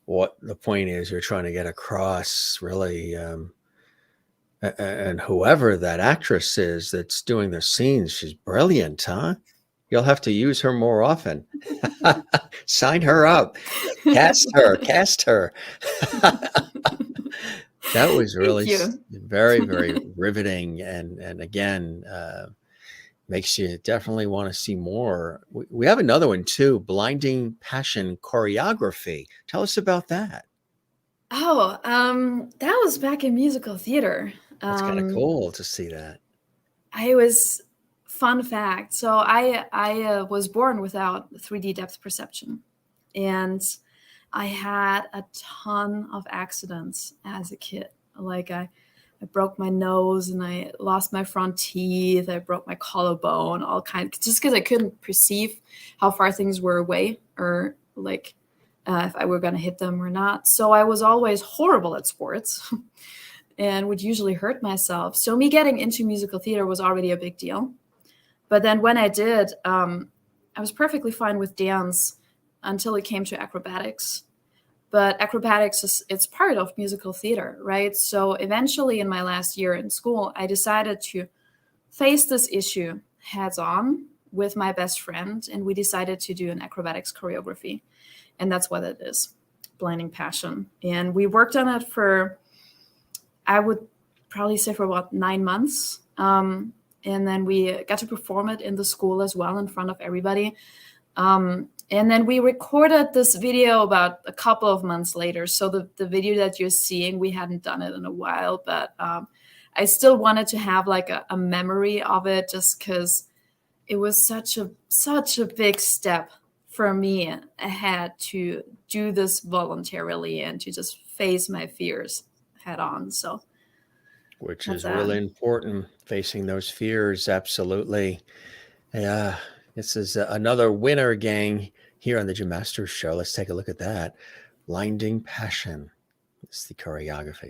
A: what the point is you're trying to get across, really. And whoever that actress is that's doing the scenes, she's brilliant, huh? You'll have to use her more often. Sign her up. Cast her. Cast her. That was
B: Thank
A: really
B: you.
A: very, very riveting, and again, makes you definitely want to see more. We have another one too, Blinding Passion choreography. Tell us about that.
B: Oh, that was back in musical theater.
A: That's kind of cool to see that.
B: I was fun fact. So I was born without 3D depth perception, and I had a ton of accidents as a kid. Like I broke my nose and I lost my front teeth. I broke my collarbone, all kinds, just because I couldn't perceive how far things were away, or like if I were going to hit them or not. So I was always horrible at sports and would usually hurt myself. So me getting into musical theater was already a big deal. But then when I did, I was perfectly fine with dance until it came to acrobatics. But acrobatics it's part of musical theater, right? So eventually in my last year in school, I decided to face this issue heads on with my best friend, and we decided to do an acrobatics choreography. And that's what it is, Blinding Passion. And we worked on it for, I would probably say, for about 9 months. And then we got to perform it in the school as well in front of everybody. And then we recorded this video about a couple of months later. So the video that you're seeing, we hadn't done it in a while, but I still wanted to have like a memory of it, just because it was such a big step for me ahead to do this voluntarily and to just face my fears head on. So
A: which is really important, facing those fears. Absolutely. Yeah, this is another winner, gang, here on the Jim Masters Show. Let's take a look at that. Blinding Passion. It's the choreography.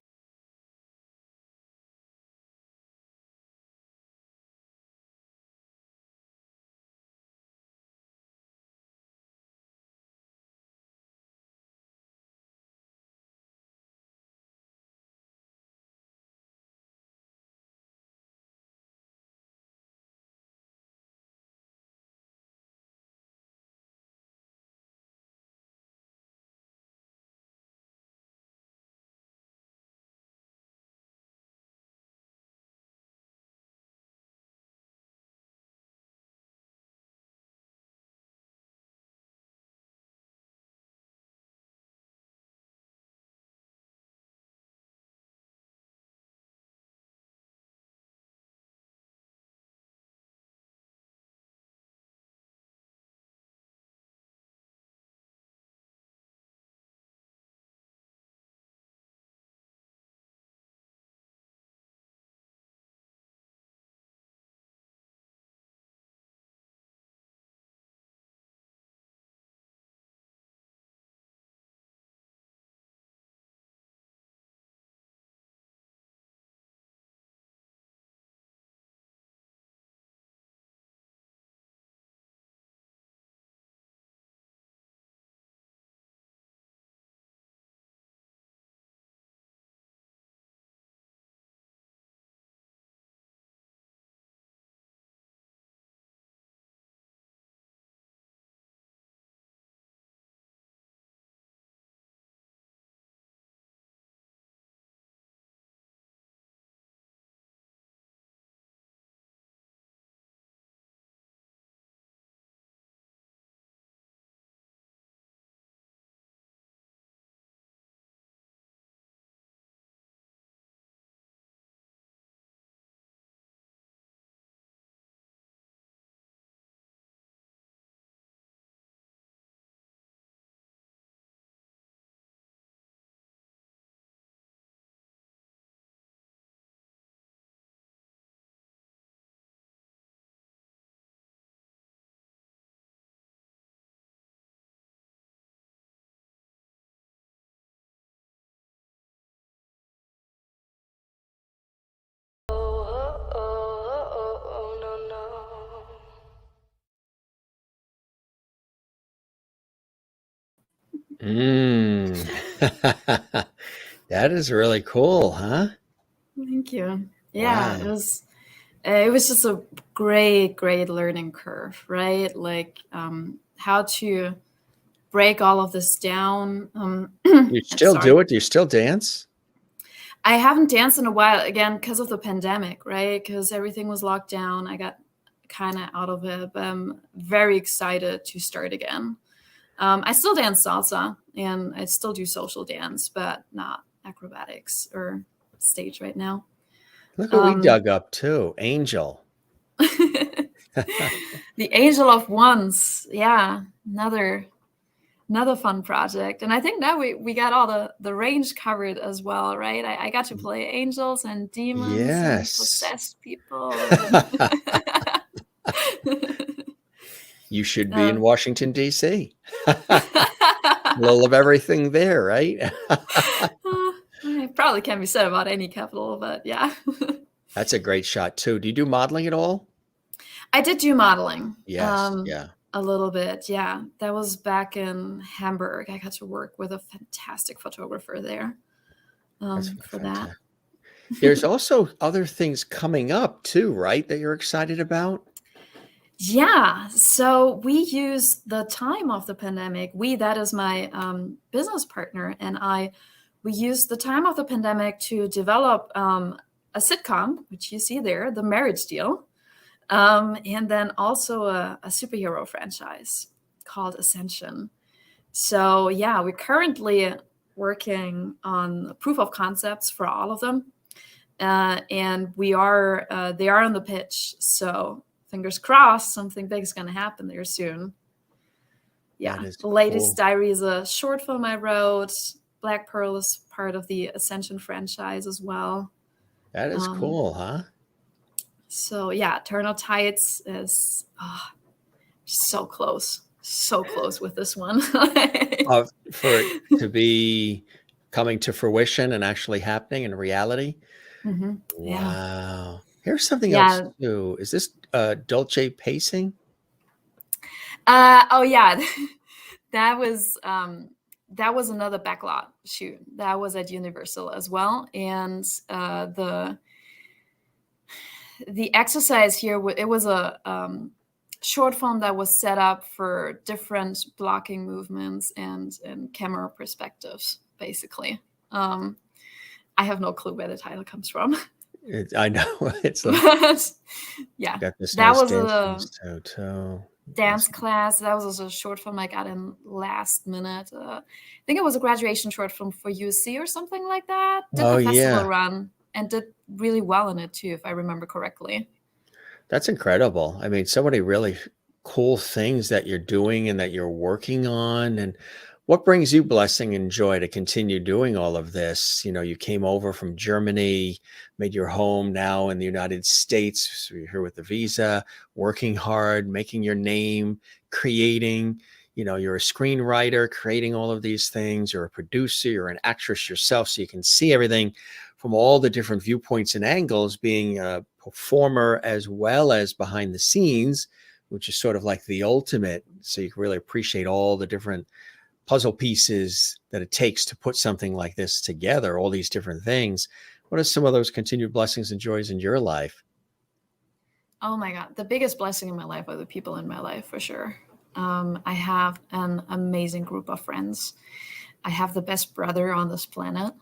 A: Mm. That is really cool, huh?
B: Thank you. Yeah,
A: Wow.
B: it was just a great learning curve, right? Like how to break all of this down.
A: You still
B: Sorry.
A: do it? Do you still dance?
B: I haven't danced in a while, again, because of the pandemic, right? Because everything was locked down. I got kind of out of it, but I'm very excited to start again. I still dance salsa and I still do social dance, but not acrobatics or stage right now.
A: Look what we dug up too. Angel.
B: The Angel of Wands. Yeah, another fun project. And I think now we got all the range covered as well, right? I got to play angels and demons and
A: Yes.
B: possessed people.
A: You should be in Washington, D.C. A little of everything there, right?
B: It probably can be said about any capital, but yeah.
A: That's a great shot too. Do you do modeling at all?
B: I did do modeling.
A: Yes. Yeah.
B: A little bit. Yeah. That was back in Hamburg. I got to work with a fantastic photographer there for that.
A: There's also other things coming up too, right? That you're excited about?
B: Yeah. So we use the time of the pandemic. That is my business partner and we used the time of the pandemic to develop a sitcom, which you see there, The Marriage Deal. And then also a superhero franchise called Ascension. So yeah, we're currently working on proof of concepts for all of them. And they are on the pitch. So fingers crossed, something big is going to happen there soon. Yeah, the latest diary is a short film I wrote. Black Pearl is part of the Ascension franchise as well.
A: That is cool, huh?
B: So yeah, Eternal Tides is so close with this one.
A: For it to be coming to fruition and actually happening in reality.
B: Mm-hmm. Yeah.
A: Wow. Here's something else too. Is this Dolce pacing?
B: Oh yeah, that was another backlot shoot. That was at Universal as well, and the exercise here, it was a short film that was set up for different blocking movements and camera perspectives, basically. I have no clue where the title comes from.
A: I know. It's
B: yeah,
A: that
B: was
A: a
B: dance class. That was also a short film I got in last minute. I think it was a graduation short film for USC or something like that. Did the festival run and did really well in it too, if I remember correctly.
A: That's incredible. I mean, so many really cool things that you're doing and that you're working on. And what brings you blessing and joy to continue doing all of this? You know, you came over from Germany, made your home now in the United States. So you're here with the visa, working hard, making your name, creating. You know, you're a screenwriter, creating all of these things. You're a producer, you're an actress yourself, so you can see everything from all the different viewpoints and angles, being a performer as well as behind the scenes, which is sort of like the ultimate. So you can really appreciate all the different puzzle pieces that it takes to put something like this together, all these different things. What are some of those continued blessings and joys in your life?
B: Oh my God. The biggest blessing in my life are the people in my life, for sure. I have an amazing group of friends. I have the best brother on this planet.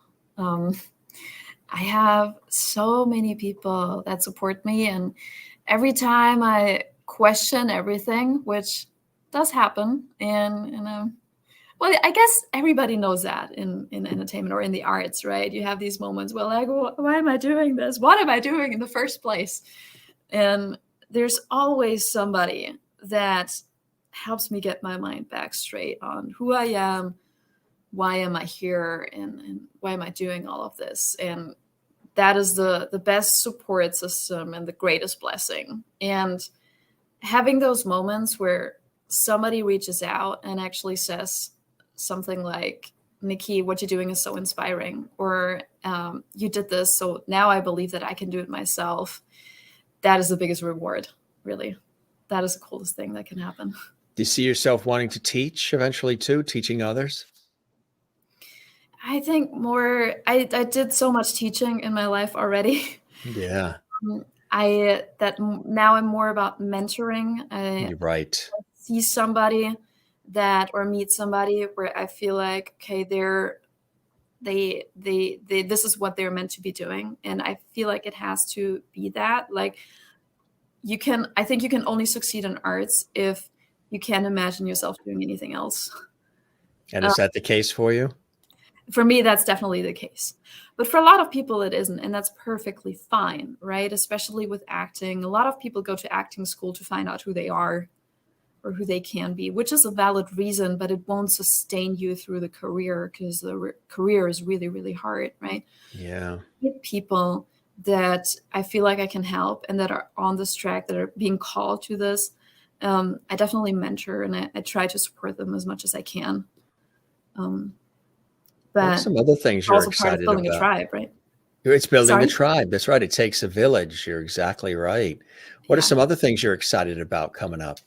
B: I have so many people that support me, and every time I question everything, which does happen, and well, I guess everybody knows that in entertainment or in the arts, right? You have these moments where like, why am I doing this? What am I doing in the first place? And there's always somebody that helps me get my mind back straight on who I am, why am I here, and why am I doing all of this? And that is the best support system and the greatest blessing. And having those moments where somebody reaches out and actually says something like, Niki, what you're doing is so inspiring, or you did this, so now I believe that I can do it myself. That is the biggest reward, really. That is the coolest thing that can happen.
A: Do you see yourself wanting to teach eventually too, teaching others?
B: I think more, I did so much teaching in my life already.
A: Yeah.
B: Now I'm more about mentoring.
A: You're right.
B: See somebody or meet somebody where I feel like, okay, this is what they're meant to be doing. And I feel like it has to be that. Like I think you can only succeed in arts if you can't imagine yourself doing anything else.
A: And is that the case for you?
B: For me, that's definitely the case. But for a lot of people, it isn't. And that's perfectly fine, right? Especially with acting. A lot of people go to acting school to find out who they are or who they can be, which is a valid reason, but it won't sustain you through the career because the career is really, really hard, right?
A: Yeah.
B: People that I feel like I can help and that are on this track, that are being called to this, I definitely mentor and I try to support them as much as I can. But
A: what are some other things you're
B: also
A: excited
B: part of building
A: about?
B: A tribe, right?
A: It's building
B: Sorry?
A: the tribe. That's right. It takes a village. You're exactly right. What are some other things you're excited about coming up?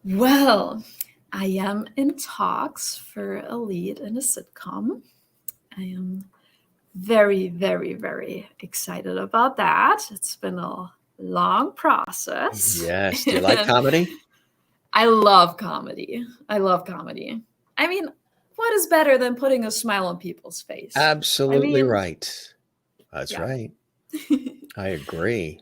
B: Well, I am in talks for a lead in a sitcom. I am very, very, very excited about that. It's been a long process.
A: Yes. Do you like comedy?
B: I love comedy. I mean, what is better than putting a smile on people's face?
A: Absolutely right. That's right. I agree.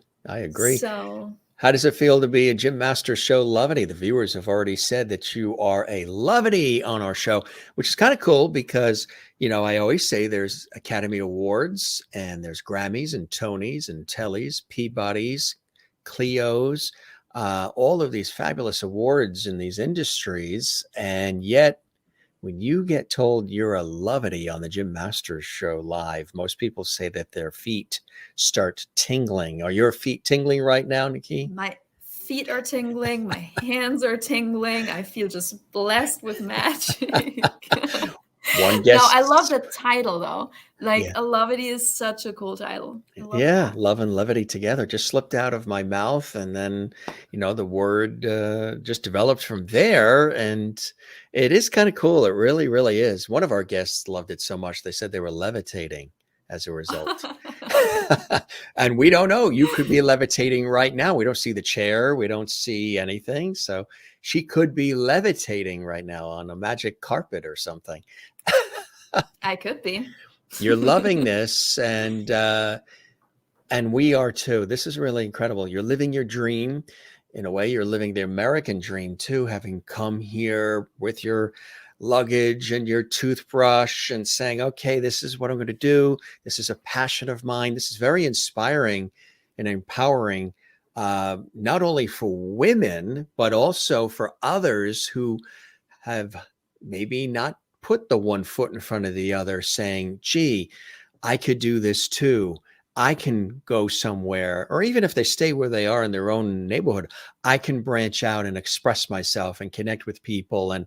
B: So,
A: how does it feel to be a Jim Masters show Lovity? The viewers have already said that you are a Lovity on our show, which is kind of cool because, I always say there's Academy Awards and there's Grammys and Tonys and Tellys, Peabodys, Clios, all of these fabulous awards in these industries. And yet, when you get told you're a Lovity on the Jim Masters show live, most people say that their feet start tingling. Are your feet tingling right now, Niki?
B: my feet are tingling. My hands are tingling. I feel just blessed with magic.
A: One guess.
B: No, I love the title though. Like a Lovity is such a cool title.
A: Yeah, love and levity together just slipped out of my mouth, and then the word just developed from there, and it is kind of cool. It really, really is. One of our guests loved it so much they said they were levitating as a result. And we don't know. You could be levitating right now. We don't see the chair. We don't see anything. So she could be levitating right now on a magic carpet or something.
B: I could be.
A: You're loving this, and we are too. This is really incredible. You're living your dream. In a way, you're living the American dream too, having come here with your luggage and your toothbrush and saying, okay, this is what I'm going to do. This is a passion of mine. This is very inspiring and empowering, not only for women, but also for others who have maybe not put the one foot in front of the other, saying, gee, I could do this too. I can go somewhere, or even if they stay where they are in their own neighborhood, I can branch out and express myself and connect with people and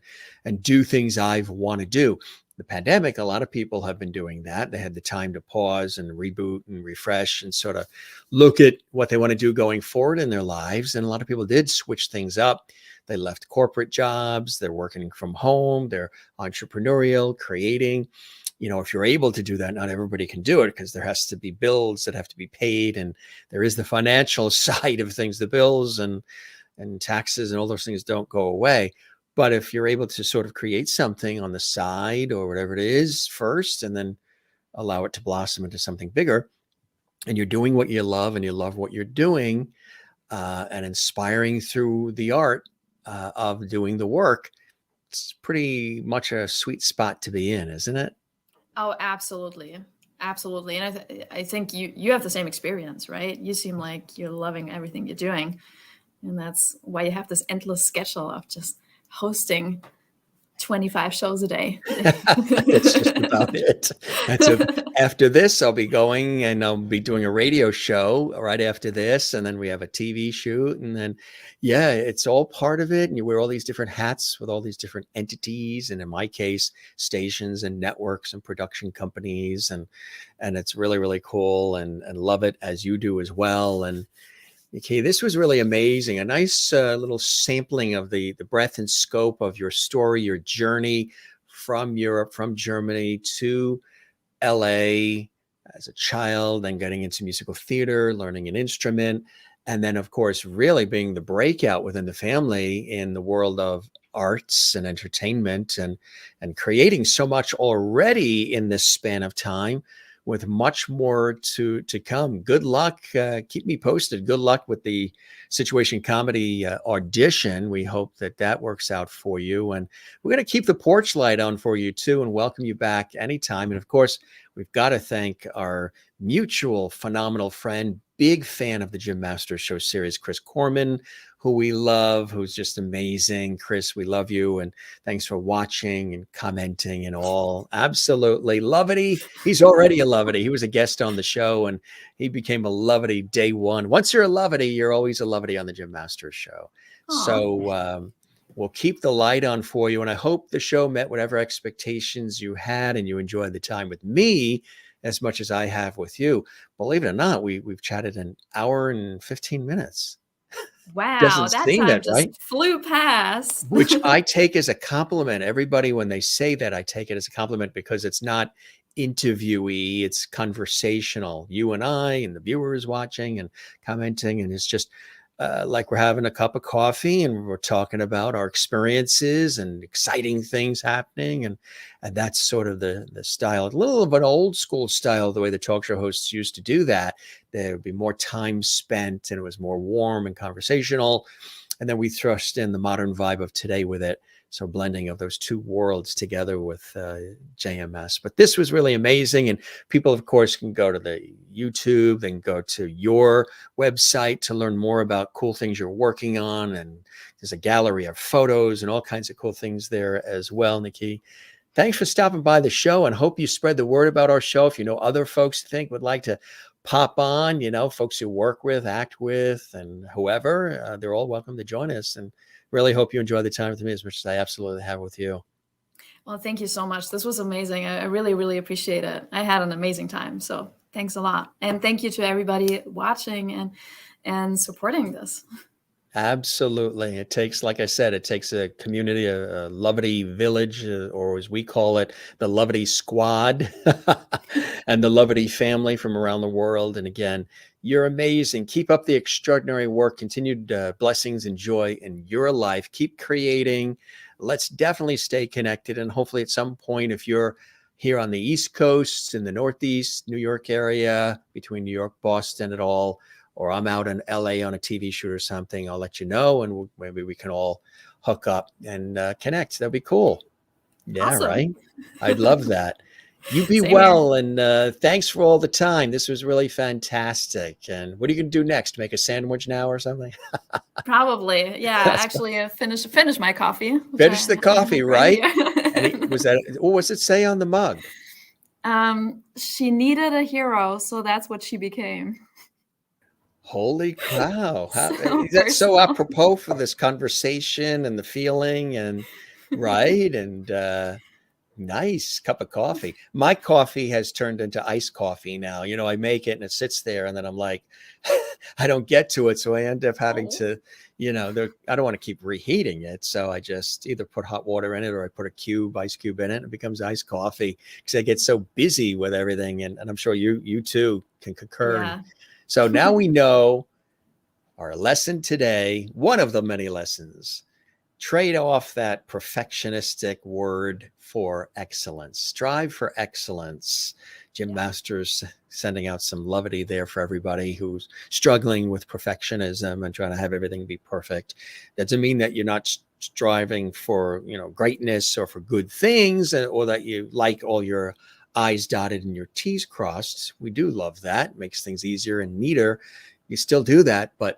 A: do things I want to do. The pandemic, a lot of people have been doing that. They had the time to pause and reboot and refresh and sort of look at what they want to do going forward in their lives. And a lot of people did switch things up. They left corporate jobs. They're working from home. They're entrepreneurial, creating. If you're able to do that, not everybody can do it because there has to be bills that have to be paid. And there is the financial side of things, the bills and taxes and all those things don't go away. But if you're able to sort of create something on the side or whatever it is first, and then allow it to blossom into something bigger, and you're doing what you love and you love what you're doing, and inspiring through the art of doing the work, it's pretty much a sweet spot to be in, isn't it?
B: Oh, absolutely. Absolutely. And I think you have the same experience, right? You seem like you're loving everything you're doing. And that's why you have this endless schedule of just hosting 25 shows a day.
A: That's just about it. After this, I'll be going and I'll be doing a radio show right after this. And then we have a TV shoot. And then, it's all part of it. And you wear all these different hats with all these different entities. And in my case, stations and networks and production companies. And it's really, really cool and love it as you do as well. And okay, this was really amazing. A nice little sampling of the breadth and scope of your story, your journey from Europe, from Germany to LA as a child, then getting into musical theater, learning an instrument, and then, of course, really being the breakout within the family in the world of arts and entertainment, and creating so much already in this span of time, with much more to come. Good luck. Keep me posted. Good luck with the situation comedy audition. We hope that that works out for you. And we're going to keep the porch light on for you too, and welcome you back anytime. And of course, we've got to thank our mutual phenomenal friend, big fan of the Jim Masters Show series, Chris Corman, who we love, who's just amazing. Chris, we love you, and thanks for watching and commenting and all. Absolutely. Lovity. He's already a Lovity. He was a guest on the show, and he became a Lovity day one. Once you're a Lovity, you're always a Lovity on the Jim Masters Show. Aww. So we'll keep the light on for you, and I hope the show met whatever expectations you had, and you enjoyed the time with me as much as I have with you. Believe it or not, we've chatted an hour and 15 minutes.
B: Wow,
A: Doesn't
B: that
A: seem
B: time
A: that,
B: just
A: right?
B: flew past.
A: Which I take as a compliment. Everybody, when they say that, I take it as a compliment, because it's not interviewee, it's conversational. You and I and the viewers watching and commenting, and it's just like we're having a cup of coffee and we're talking about our experiences and exciting things happening. And that's sort of the style, a little of an old school style, the way the talk show hosts used to do that. There would be more time spent and it was more warm and conversational. And then we thrust in the modern vibe of today with it. So blending of those two worlds together with JMS. But this was really amazing. And people, of course, can go to the YouTube, then go to your website to learn more about cool things you're working on. And there's a gallery of photos and all kinds of cool things there as well, Niki. Thanks for stopping by the show, and hope you spread the word about our show. If you know other folks you think would like to pop on, folks you work with, act with, and whoever, they're all welcome to join us. And really hope you enjoy the time with me as much as I absolutely have with you.
B: Well, thank you so much. This was amazing. I really, really appreciate it. I had an amazing time. So thanks a lot. And thank you to everybody watching and supporting this.
A: Absolutely. It takes, like I said, it takes a community, a Lovity village, or as we call it, the Lovity squad and the Lovity family from around the world. And again, you're amazing. Keep up the extraordinary work. Continued blessings and joy in your life. Keep creating. Let's definitely stay connected. And hopefully at some point, if you're here on the East Coast, in the Northeast, New York area, between New York, Boston at all, or I'm out in LA on a TV shoot or something, I'll let you know, and maybe we can all hook up and connect. That'd be cool. Yeah, awesome. Right? I'd love that. You be Same well, here. And thanks for all the time. This was really fantastic. And what are you going to do next? Make a sandwich now or something?
B: Probably. Yeah, actually finish my coffee.
A: Finish the coffee, right? And what was it say on the mug?
B: She needed a hero, so that's what she became.
A: Holy cow. Is that so apropos for this conversation and the feeling and right? And nice cup of coffee. My coffee has turned into iced coffee now. I make it and it sits there, and then I'm like, I don't get to it. So I end up having to, I don't want to keep reheating it. So I just either put hot water in it or I put ice cube in it, and it becomes iced coffee because I get so busy with everything. And I'm sure you too can concur.
B: Yeah.
A: So now we know our lesson today, one of the many lessons. Trade off that perfectionistic word for excellence. Strive for excellence. Jim Masters sending out some lovity there for everybody who's struggling with perfectionism and trying to have everything be perfect. Doesn't mean that you're not striving for, greatness or for good things, or that you like all your I's dotted and your T's crossed. We do love that. It makes things easier and neater. You still do that, but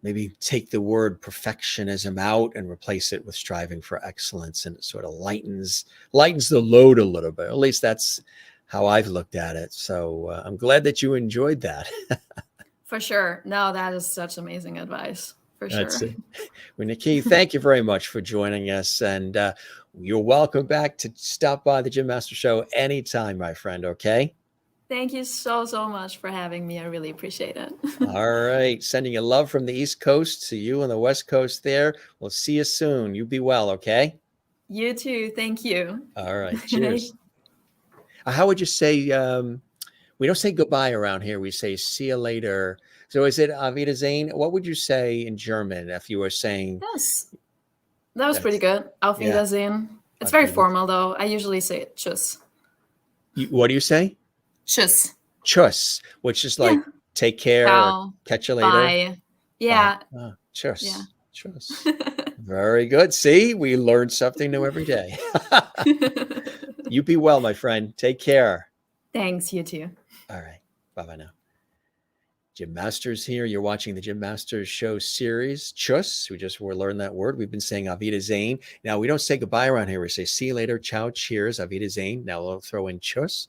A: maybe take the word perfectionism out and replace it with striving for excellence, and it sort of lightens the load a little bit. At least that's how I've looked at it. So I'm glad that you enjoyed that.
B: For sure. No, that is such amazing advice. For
A: That's
B: sure.
A: it. Well, Niki, thank you very much for joining us. And you're welcome back to stop by the Jim Master Show anytime, my friend. Okay.
B: Thank you so much for having me. I really appreciate it.
A: All right. Sending you love from the East Coast to you on the West Coast there. We'll see you soon. You be well. Okay.
B: You too. Thank you.
A: All right. Cheers. How would you say, we don't say goodbye around here. We say see you later. So is it Auf Wiedersehen? What would you say in German if you were saying?
B: Yes. That was pretty good. Auf Wiedersehen. It's very formal though. I usually say tschüss.
A: What do you say?
B: Tschüss.
A: Tschüss, which is like take care, or catch you later.
B: Bye. Yeah.
A: Oh, tschüss.
B: Yeah.
A: Tschüss. Very good. See, we learn something new every day. You be well, my friend. Take care.
B: Thanks. You too.
A: All right. Bye-bye now. Jim Masters here. You're watching the Jim Masters Show series. Tschüss. We learned that word. We've been saying Auf Wiedersehen. Now, we don't say goodbye around here. We say see you later. Ciao, cheers, Auf Wiedersehen. Now, we'll throw in tschüss.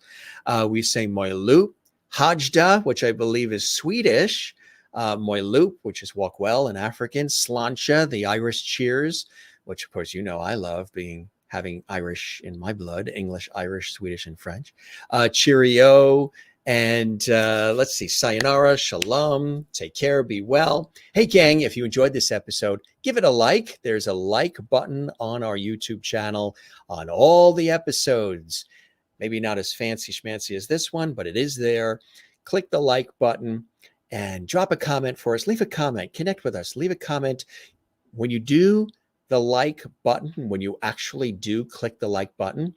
A: We say moilu, hajda, which I believe is Swedish. Moilu, which is walk well in African. Slancha, the Irish cheers, which, of course, you know I love having Irish in my blood, English, Irish, Swedish, and French. Cheerio. And let's see, sayonara, shalom, take care, be well. Hey, gang, if you enjoyed this episode, give it a like. There's a like button on our YouTube channel on all the episodes. Maybe not as fancy schmancy as this one, but it is there. Click the like button and drop a comment for us. Leave a comment. Connect with us. Leave a comment. When you do the like button, when you actually do click the like button,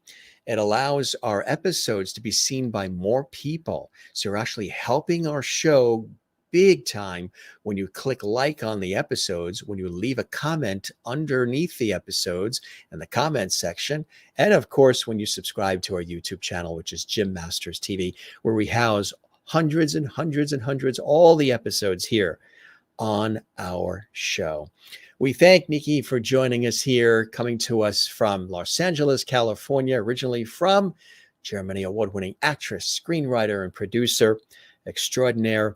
A: it allows our episodes to be seen by more people. So you're actually helping our show big time when you click like on the episodes, when you leave a comment underneath the episodes in the comment section. And of course, when you subscribe to our YouTube channel, which is Jim Masters TV, where we house hundreds and hundreds and hundreds, all the episodes here on our show. We thank Niki for joining us here, coming to us from Los Angeles, California, originally from Germany, award-winning actress, screenwriter, and producer extraordinaire.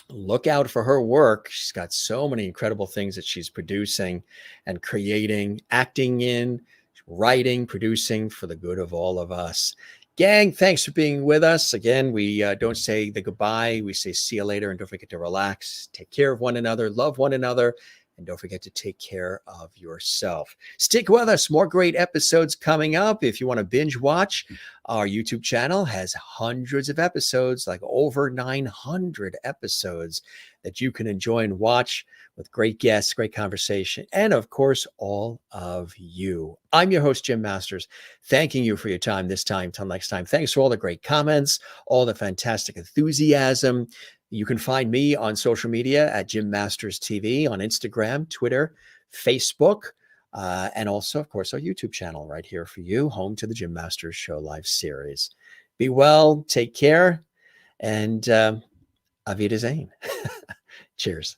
A: Look out for her work. She's got so many incredible things that she's producing and creating, acting in, writing, producing for the good of all of us. Gang, thanks for being with us. Again, we don't say the goodbye. We say see you later, and don't forget to relax. Take care of one another. Love one another. And don't forget to take care of yourself. Stick with us. More great episodes coming up. If you want to binge watch, our YouTube channel has hundreds of episodes, like over 900 episodes that you can enjoy and watch with great guests, great conversation, and of course, all of you. I'm your host, Jim Masters, thanking you for your time this time. Till next time. Thanks for all the great comments, all the fantastic enthusiasm. You can find me on social media at Jim Masters TV on Instagram, Twitter, Facebook, and also, of course, our YouTube channel right here for you, home to the Jim Masters Show live series. Be well, take care, and Auf Wiedersehen. Cheers.